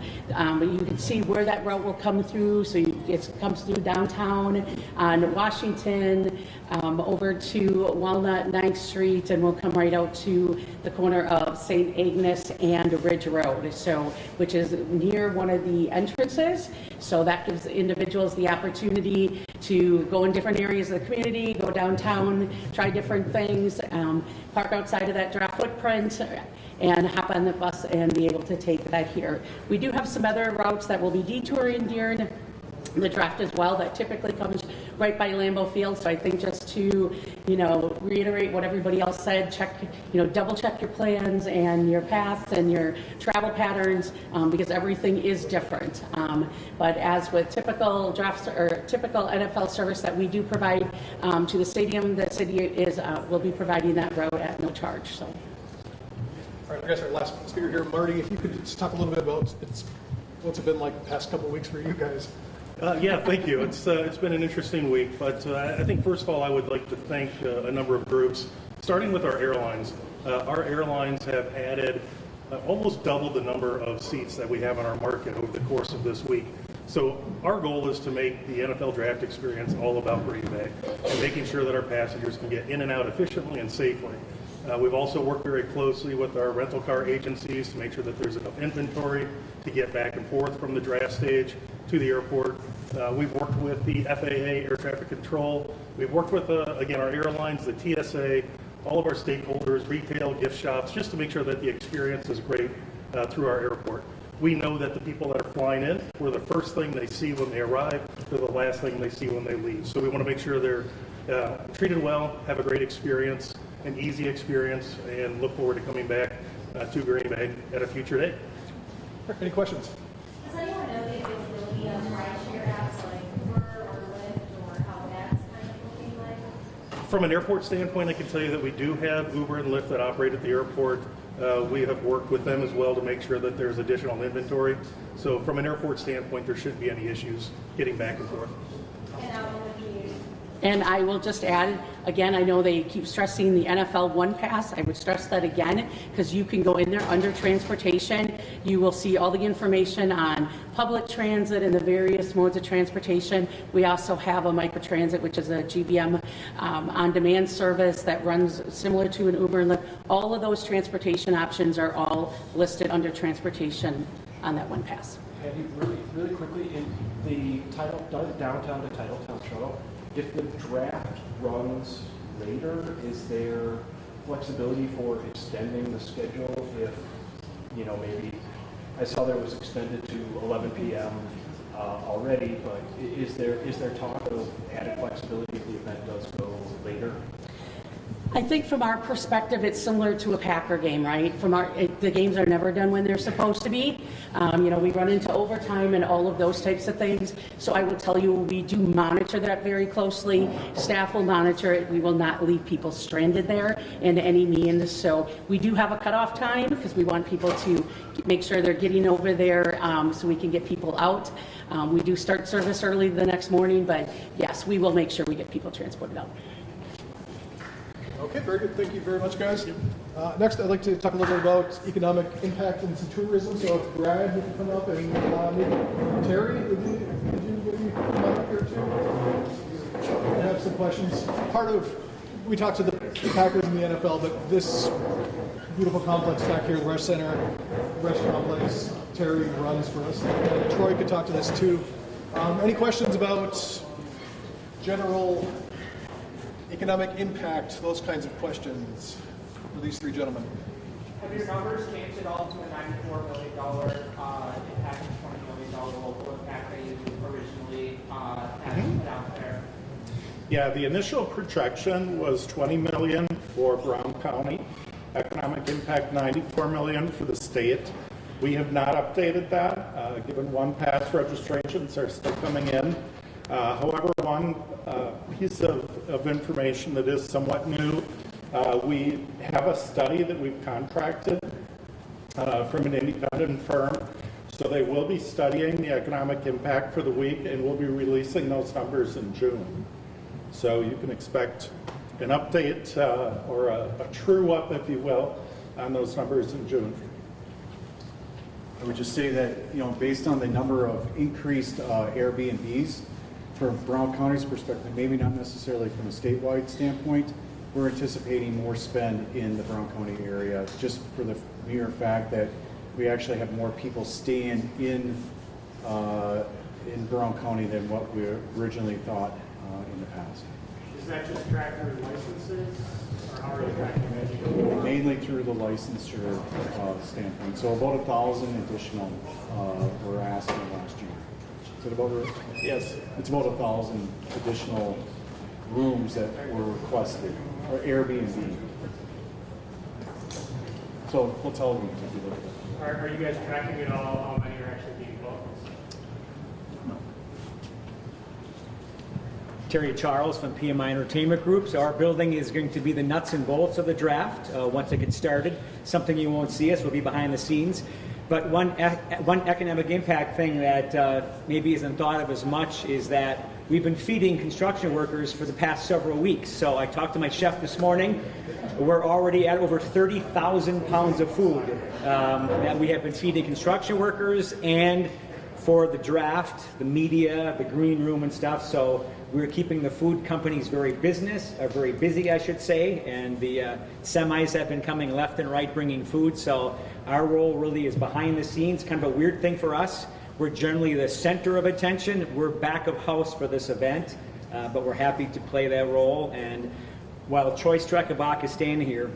you can see where that route will come through. So it comes through downtown on Washington, over to Walnut 9th Street, and we'll come right out to the corner of St. Agnes and Ridge Road, which is near one of the entrances. So that gives individuals the opportunity to go in different areas of the community, go downtown, try different things, park outside of that draft footprint, and hop on the bus and be able to take that here. We do have some other routes that will be detouring during the draft as well that typically comes right by Lambeau Field. So I think just to, reiterate what everybody else said, double check your plans and your paths and your travel patterns because everything is different. But as with typical drafts or typical NFL service that we do provide to the stadium, the city will be providing that route at no charge. So. All right, I guess our last speaker here, Marty, if you could just talk a little bit about what's it been like the past couple of weeks for you guys. Yeah, thank you. It's been an interesting week, but I think first of all I would like to thank a number of groups, starting with our airlines. Our airlines have added almost double the number of seats that we have on our market over the course of this week. So our goal is to make the NFL draft experience all about Green Bay and making sure that our passengers can get in and out efficiently and safely. We've also worked very closely with our rental car agencies to make sure that there's enough inventory to get back and forth from the draft stage to the airport. We've worked with the FAA, Air Traffic Control. We've worked with, again, our airlines, the TSA, all of our stakeholders, retail, gift shops, just to make sure that the experience is great through our airport. We know that the people that are flying in, we're the first thing they see when they arrive, they're the last thing they see when they leave. So we want to make sure they're treated well, have a great experience, an easy experience, and look forward to coming back to Green Bay at a future date. Any questions? Does anyone know the availability of rideshare apps like Uber or Lyft or how that's kind of looking like? From an airport standpoint, I can tell you that we do have Uber and Lyft that operate at the airport. We have worked with them as well to make sure that there's additional inventory. So from an airport standpoint, there shouldn't be any issues getting back and forth. And I will just add, again, I know they keep stressing the NFL One Pass. I would stress that again because you can go in there under transportation. You will see all the information on public transit and the various modes of transportation. We also have a microtransit, which is a GBM on-demand service that runs similar to an Uber and Lyft. All of those transportation options are all listed under transportation on that One Pass. Have you really quickly in the downtown to Titletown shuttle? If the draft runs later, is there flexibility for extending the schedule if, maybe, I saw there was extended to 11 p.m. Already, but is there talk of added flexibility if the event does go later? I think from our perspective, it's similar to a Packer game, right? The games are never done when they're supposed to be. We run into overtime and all of those types of things. So I will tell you, we do monitor that very closely. Staff will monitor it. We will not leave people stranded there in any means. So we do have a cutoff time because we want people to make sure they're getting over there so we can get people out. We do start service early the next morning, but yes, we will make sure we get people transported out. Okay, very good. Thank you very much, guys. Next, I'd like to talk a little bit about economic impact and some tourism. So if Brad, you can come up, and maybe Terry, would you come up here too? I have some questions. We talked to the Packers and the NFL, but this beautiful complex back here, the Rush Center, Rush Complex, Terry runs for us. Troy could talk to this too. Any questions about general economic impact, those kinds of questions for these three gentlemen? Have your numbers changed at all to a $94 million impact and $20 million local impact that you originally had put out there? Yeah, the initial projection was $20 million for Brown County. Economic impact $94 million for the state. We have not updated that, given One Pass registrations are still coming in. However, one piece of information that is somewhat new We have a study that we've contracted from an independent firm. So they will be studying the economic impact for the week, and we'll be releasing those numbers in June. So you can expect an update or a true up, if you will, on those numbers in June. I would just say that, you know, based on the number of increased Airbnbs, from Brown County's perspective, maybe not necessarily from a statewide standpoint, we're anticipating more spend in the Brown County area, just for the mere fact that we actually have more people staying in Brown County than what we originally thought in the past. Is that just tracked through licenses, or how are you tracking it? Mainly through the licensure standpoint. So about 1,000 additional were asked in last year. Is it about right? Yes. It's about 1,000 additional rooms that were requested, or Airbnb. So we'll tell you if you look at it. Are you guys tracking at all how many are actually being booked? Terry Charles from PMI Entertainment Group. So our building is going to be the nuts and bolts of the draft once it gets started. Something you won't see us will be behind the scenes. But one economic impact thing that maybe isn't thought of as much is that we've been feeding construction workers for the past several weeks. So I talked to my chef this morning. We're already at over 30,000 pounds of food that we have been feeding construction workers, and for the draft, the media, the green room and stuff. So we're keeping the food companies very busy, I should say, and the semis have been coming left and right bringing food. So our role really is behind the scenes, kind of a weird thing for us. We're generally the center of attention. We're back of house for this event, but we're happy to play that role. And while Troy Strekabach is staying here,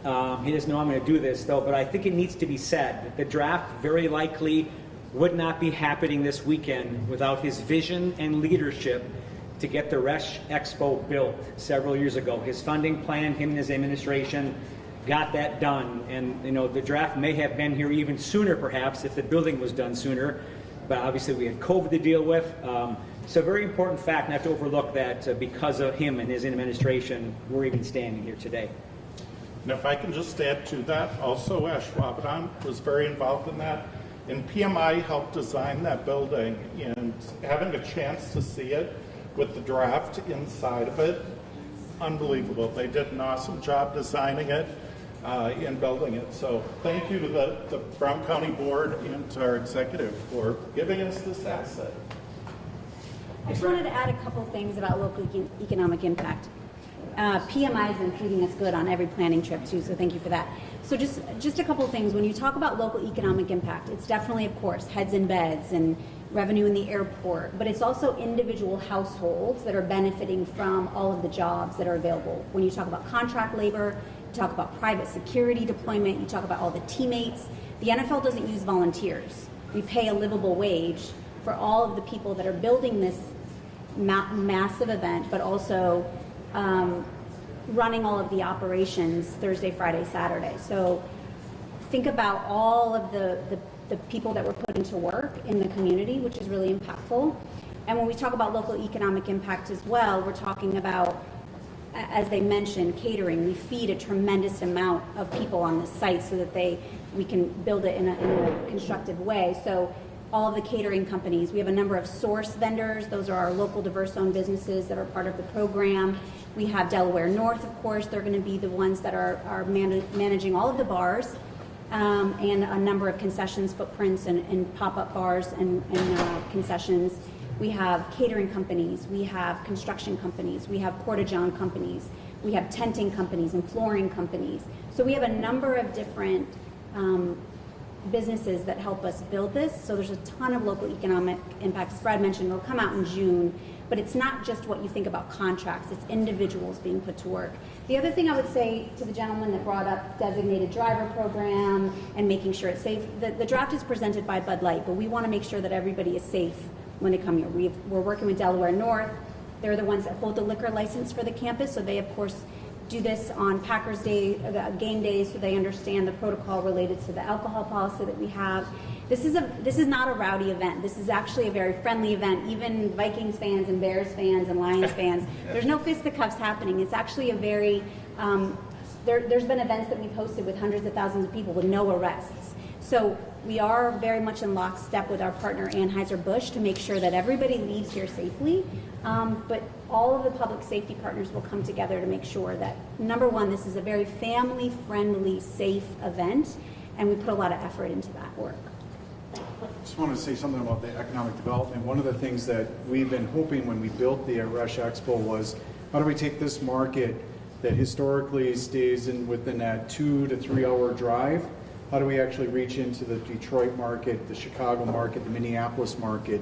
he doesn't know I'm going to do this though, but I think it needs to be said that the draft very likely would not be happening this weekend without his vision and leadership to get the Resch Expo built several years ago. His funding plan, him and his administration got that done. And you know, the draft may have been here even sooner perhaps if the building was done sooner, but obviously we had COVID to deal with. So a very important fact not to overlook that because of him and his administration, we're even standing here today. And if I can just add to that, also Ash Wabadan was very involved in that. And PMI helped design that building, and having a chance to see it with the draft inside of it, unbelievable. They did an awesome job designing it and building it. So thank you to the Brown County Board and to our executive for giving us this asset. I just wanted to add a couple things about local economic impact. PMI has been feeding us good on every planning trip too, so thank you for that. So just a couple of things. When you talk about local economic impact, it's definitely, of course, heads and beds and revenue in the airport, but it's also individual households that are benefiting from all of the jobs that are available. When you talk about contract labor, you talk about private security deployment, you talk about all the teammates. The NFL doesn't use volunteers. We pay a livable wage for all of the people that are building this massive event, but also running all of the operations Thursday, Friday, Saturday. So think about all of the people that were put into work in the community, which is really impactful. And when we talk about local economic impact as well, we're talking about, as they mentioned, catering. We feed a tremendous amount of people on the site so that we can build it in a constructive way. So all of the catering companies, we have a number of source vendors. Those are our local diverse-owned businesses that are part of the program. We have Delaware North, of course. They're going to be the ones that are managing all of the bars and a number of concessions footprints and pop-up bars and concessions. We have catering companies. We have construction companies. We have porta-john companies. We have tenting companies and flooring companies. So we have a number of different businesses that help us build this. So there's a ton of local economic impact. As Brad mentioned, it'll come out in June, but it's not just what you think about contracts, it's individuals being put to work. The other thing I would say to the gentleman that brought up designated driver program and making sure it's safe, the draft is presented by Bud Light, but we want to make sure that everybody is safe when they come here. We're working with Delaware North. They're the ones that hold the liquor license for the campus, so they of course do this on Packers Day, game days, so they understand the protocol related to the alcohol policy that we have. This is not a rowdy event. This is actually a very friendly event. Even Vikings fans and Bears fans and Lions fans, there's no fisticuffs happening. It's actually a very, there's been events that we've hosted with hundreds of thousands of people with no arrests. So we are very much in lockstep with our partner Anheuser-Busch to make sure that everybody leaves here safely. But all of the public safety partners will come together to make sure that, number one, this is a very family-friendly, safe event, and we put a lot of effort into that work. Just wanted to say something about the economic development. One of the things that we've been hoping when we built the Rush Expo was, how do we take this market that historically stays within that 2 to 3 hour drive? How do we actually reach into the Detroit market, the Chicago market, the Minneapolis market?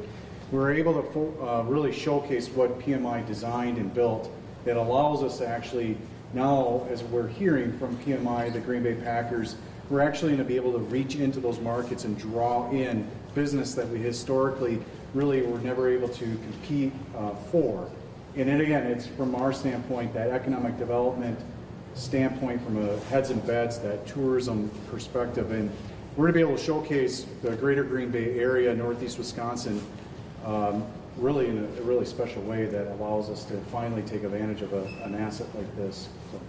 We're able to really showcase what PMI designed and built that allows us to actually now, as we're hearing from PMI, the Green Bay Packers, we're actually going to be able to reach into those markets and draw in business that we historically really were never able to compete for. And then again, it's from our standpoint, that economic development standpoint, from a heads and beds, that tourism perspective, and we're going to be able to showcase the greater Green Bay area, Northeast Wisconsin, really in a really special way that allows us to finally take advantage of an asset like this. So.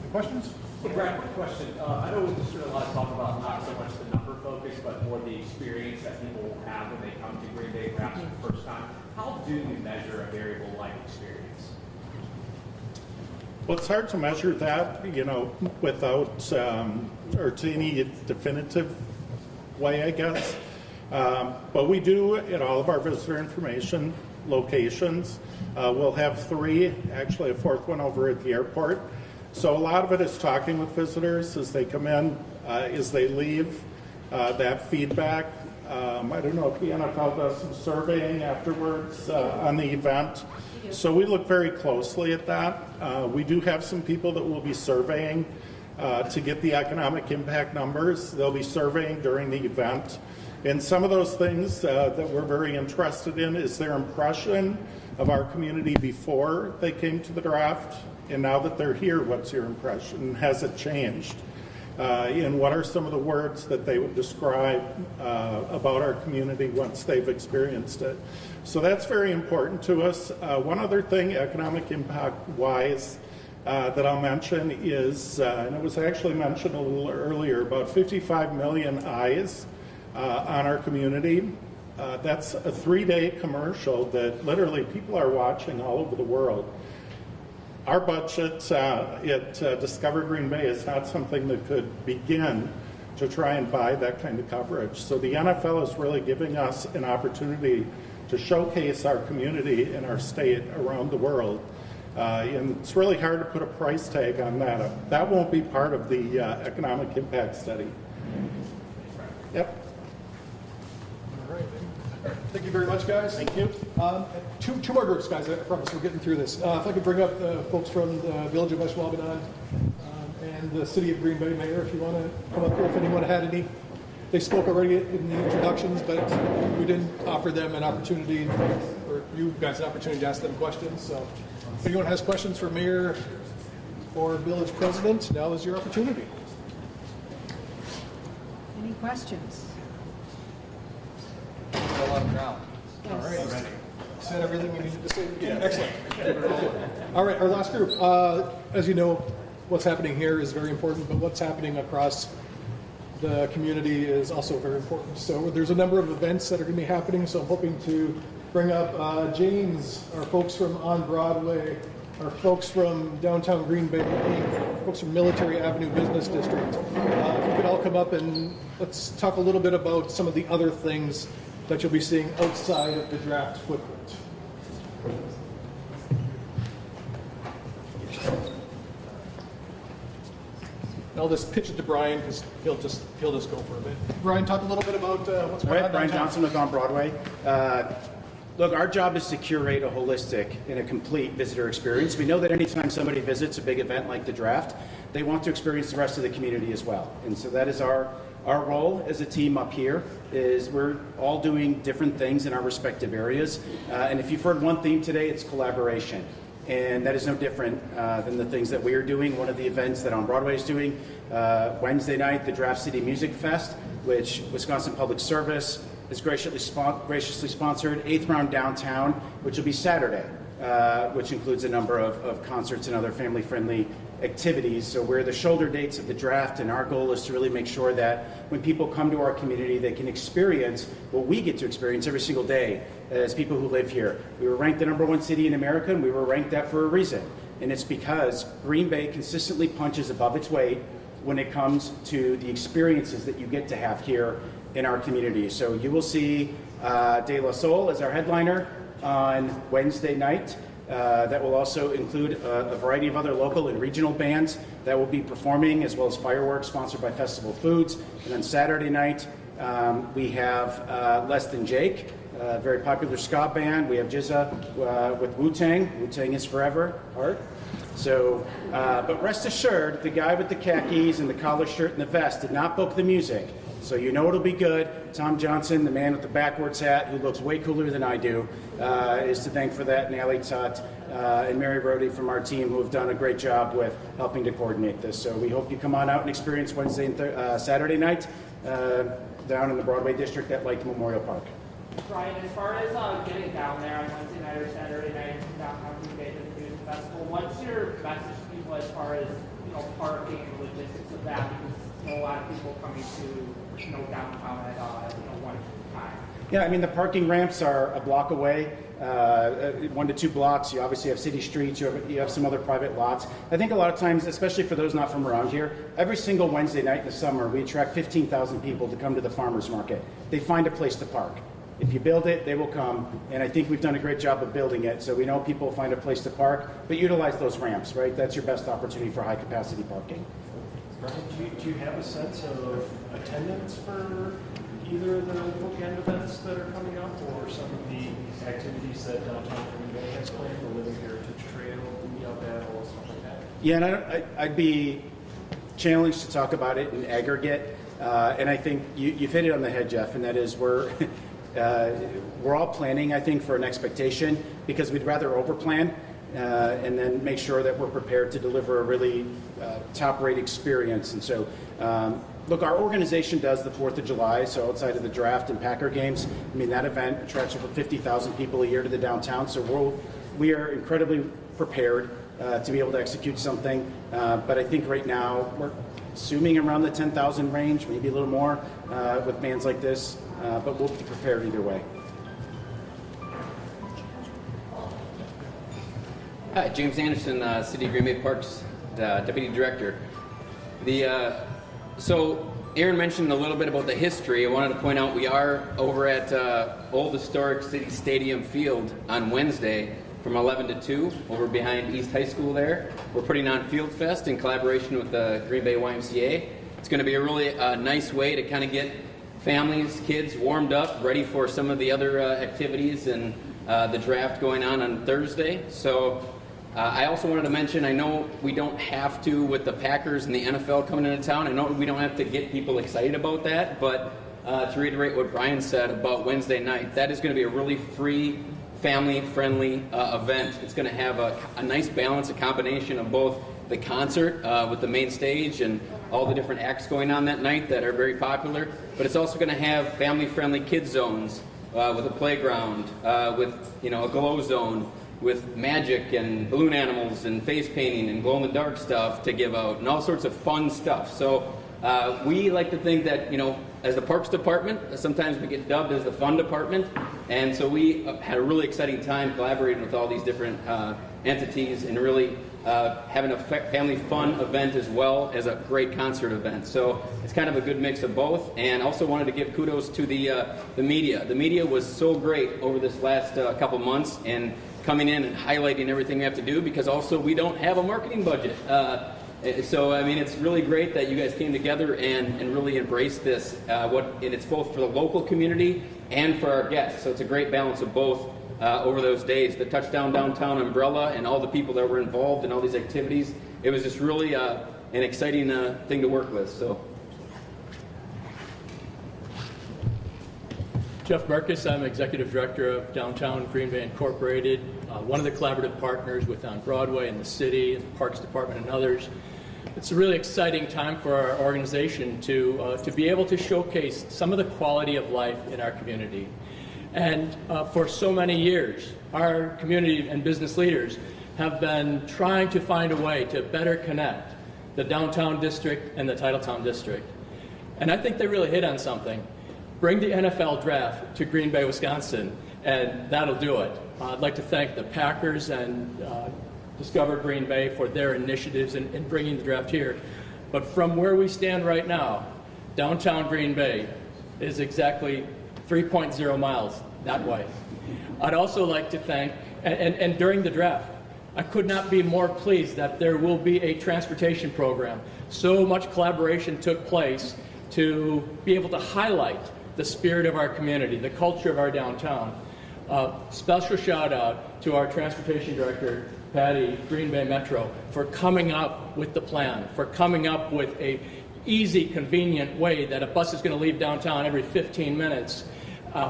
Any questions? Hey, Brad, quick question. I know there's sort of a lot of talk about not so much the number focus, but more the experience that people will have when they come to Green Bay perhaps for the first time. How do we measure a variable life experience? Well, it's hard to measure that, without, or to any definitive way, I guess. But we do at all of our visitor information locations. We'll have 3, actually a 4th one over at the airport. So a lot of it is talking with visitors as they come in, as they leave, that feedback. I don't know if the NFL does some surveying afterwards on the event. So we look very closely at that. We do have some people that will be surveying to get the economic impact numbers. They'll be surveying during the event. And some of those things that we're very interested in is their impression of our community before they came to the draft. And now that they're here, what's your impression? Has it changed? And what are some of the words that they would describe about our community once they've experienced it? So that's very important to us. One other thing, economic impact-wise, that I'll mention is, and it was actually mentioned a little earlier, about 55 million eyes on our community. That's a 3-day commercial that literally people are watching all over the world. Our budget at Discover Green Bay is not something that could begin to try and buy that kind of coverage. So the NFL is really giving us an opportunity to showcase our community and our state around the world. And it's really hard to put a price tag on that. That won't be part of the economic impact study. Yep. Thank you very much, guys. Thank you. Two more groups, guys. I promise we're getting through this. If I could bring up the folks from the Village of West Wabanon and the City of Green Bay Mayor, if you want to come up here, if anyone had any. They spoke already in the introductions, but we didn't offer them an opportunity, or you guys an opportunity to ask them questions. So if anyone has questions for Mayor or Village President, now is your opportunity. Any questions? A lot of ground. All right. Said everything we needed to say. Yeah. Excellent. All right, our last group. As you know, what's happening here is very important, but what's happening across the community is also very important. So there's a number of events that are going to be happening. So I'm hoping to bring up James, our folks from On Broadway, our folks from downtown Green Bay, folks from Military Avenue Business District. If you could all come up and let's talk a little bit about some of the other things that you'll be seeing outside of the draft footprint. I'll just pitch it to Brian because he'll just go for a bit. Brian, talk a little bit about what's going on. Brian Johnson with On Broadway. Look, our job is to curate a holistic and a complete visitor experience. We know that anytime somebody visits a big event like the draft, they want to experience the rest of the community as well. And so that is our role as a team up here, is we're all doing different things in our respective areas. And if you've heard one theme today, it's collaboration. and that is no different than the things that we are doing. One of the events that On Broadway is doing, Wednesday night, the Draft City Music Fest, which Wisconsin Public Service is graciously sponsored. 8th Round Downtown, which will be Saturday, which includes a number of concerts and other family-friendly activities. So we're the shoulder dates of the draft, and our goal is to really make sure that when people come to our community, they can experience what we get to experience every single day as people who live here. We were ranked the #1 city in America, and we were ranked that for a reason. And it's because Green Bay consistently punches above its weight when it comes to the experiences that you get to have here in our community. So you will see De La Soul as our headliner on Wednesday night. That will also include a variety of other local and regional bands that will be performing, as well as fireworks sponsored by Festival Foods. And on Saturday night, we have Less Than Jake, a very popular ska band. We have Jizza with Wu-Tang. Wu-Tang is forever, Art. So, but rest assured, the guy with the khakis and the collar shirt and the vest did not book the music. So you know it'll be good. Tom Johnson, the man with the backwards hat, who looks way cooler than I do, is to thank for that. And Ali Tut and Mary Brody from our team, who have done a great job with helping to coordinate this. So we hope you come on out and experience Wednesday and Saturday night down in the Broadway district at Lake Memorial Park. Brian, as far as getting down there on Wednesday night or Saturday night to downtown Green Bay to the music festival, what's your message to people as far as parking and logistics of that? Because a lot of people coming to downtown at one time. Yeah, I mean, the parking ramps are a block away, 1 to 2 blocks. You obviously have city streets, you have some other private lots. I think a lot of times, especially for those not from around here, every single Wednesday night in the summer, we attract 15,000 people to come to the farmers market. They find a place to park. If you build it, they will come, and I think we've done a great job of building it, so we know people find a place to park, but utilize those ramps, right? That's your best opportunity for high-capacity parking. Brian, do you have a sense of attendance for either the bookend events that are coming up or some of the activities that Downtown Green Bay has planned, the Living Heritage Trail, Meetup Battle, stuff like that? Yeah, and I'd be challenged to talk about it in aggregate, and I think you've hit it on the head, Jeff, and that is we're all planning, I think, for an expectation because we'd rather overplan and then make sure that we're prepared to deliver a really top-rate experience. And so, look, our organization does the 4th of July, so outside of the draft and Packer games, I mean, that event attracts over 50,000 people a year to the downtown, so we are incredibly prepared to be able to execute something. But I think right now, we're assuming around the 10,000 range, maybe a little more with bands like this, but we'll be prepared either way. Hi, James Anderson, City of Green Bay Parks Deputy Director. So Aaron mentioned a little bit about the history. I wanted to point out we are over at Old Historic City Stadium Field on Wednesday from 11 to 2 over behind East High School there. We're putting on Field Fest in collaboration with the Green Bay YMCA. It's going to be a really nice way to kind of get families, kids warmed up, ready for some of the other activities and the draft going on Thursday. So I also wanted to mention, I know we don't have to with the Packers and the NFL coming into town. I know we don't have to get people excited about that, but to reiterate what Brian said about Wednesday night, that is going to be a really free, family-friendly event. It's going to have a nice balance, a combination of both the concert with the main stage and all the different acts going on that night that are very popular, but it's also going to have family-friendly kids zones with a playground, with a glow zone, with magic and balloon animals and face painting and glow-in-the-dark stuff to give out and all sorts of fun stuff. So we like to think that, as the Parks Department, sometimes we get dubbed as the fun department, and so we had a really exciting time collaborating with all these different entities and really having a family fun event as well as a great concert event. So it's kind of a good mix of both, and also wanted to give kudos to the media. The media was so great over this last couple months and coming in and highlighting everything we have to do, because also we don't have a marketing budget. So, I mean, it's really great that you guys came together and really embraced this, and it's both for the local community and for our guests. So it's a great balance of both over those days. The Touchdown Downtown umbrella and all the people that were involved in all these activities, it was just really an exciting thing to work with. So. Jeff Marcus, I'm Executive Director of Downtown Green Bay Incorporated, one of the collaborative partners with On Broadway and the city, and the Parks Department and others. It's a really exciting time for our organization to be able to showcase some of the quality of life in our community. And for so many years, our community and business leaders have been trying to find a way to better connect the downtown district and the Titletown district. And I think they really hit on something. Bring the NFL draft to Green Bay, Wisconsin, and that'll do it. I'd like to thank the Packers and Discover Green Bay for their initiatives in bringing the draft here. But from where we stand right now, downtown Green Bay is exactly 3.0 miles that way. I'd also like to thank, and during the draft, I could not be more pleased that there will be a transportation program. So much collaboration took place to be able to highlight the spirit of our community, the culture of our downtown. Special shout out to our transportation director, Patty, Green Bay Metro, for coming up with the plan, for coming up with a easy, convenient way that a bus is going to leave downtown every 15 minutes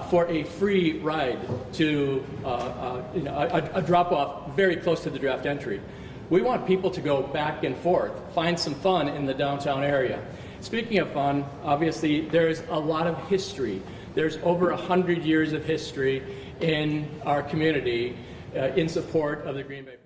for a free ride to a drop-off very close to the draft entry. We want people to go back and forth, find some fun in the downtown area. Speaking of fun, obviously there's a lot of history. There's over 100 years of history in our community in support of the Green Bay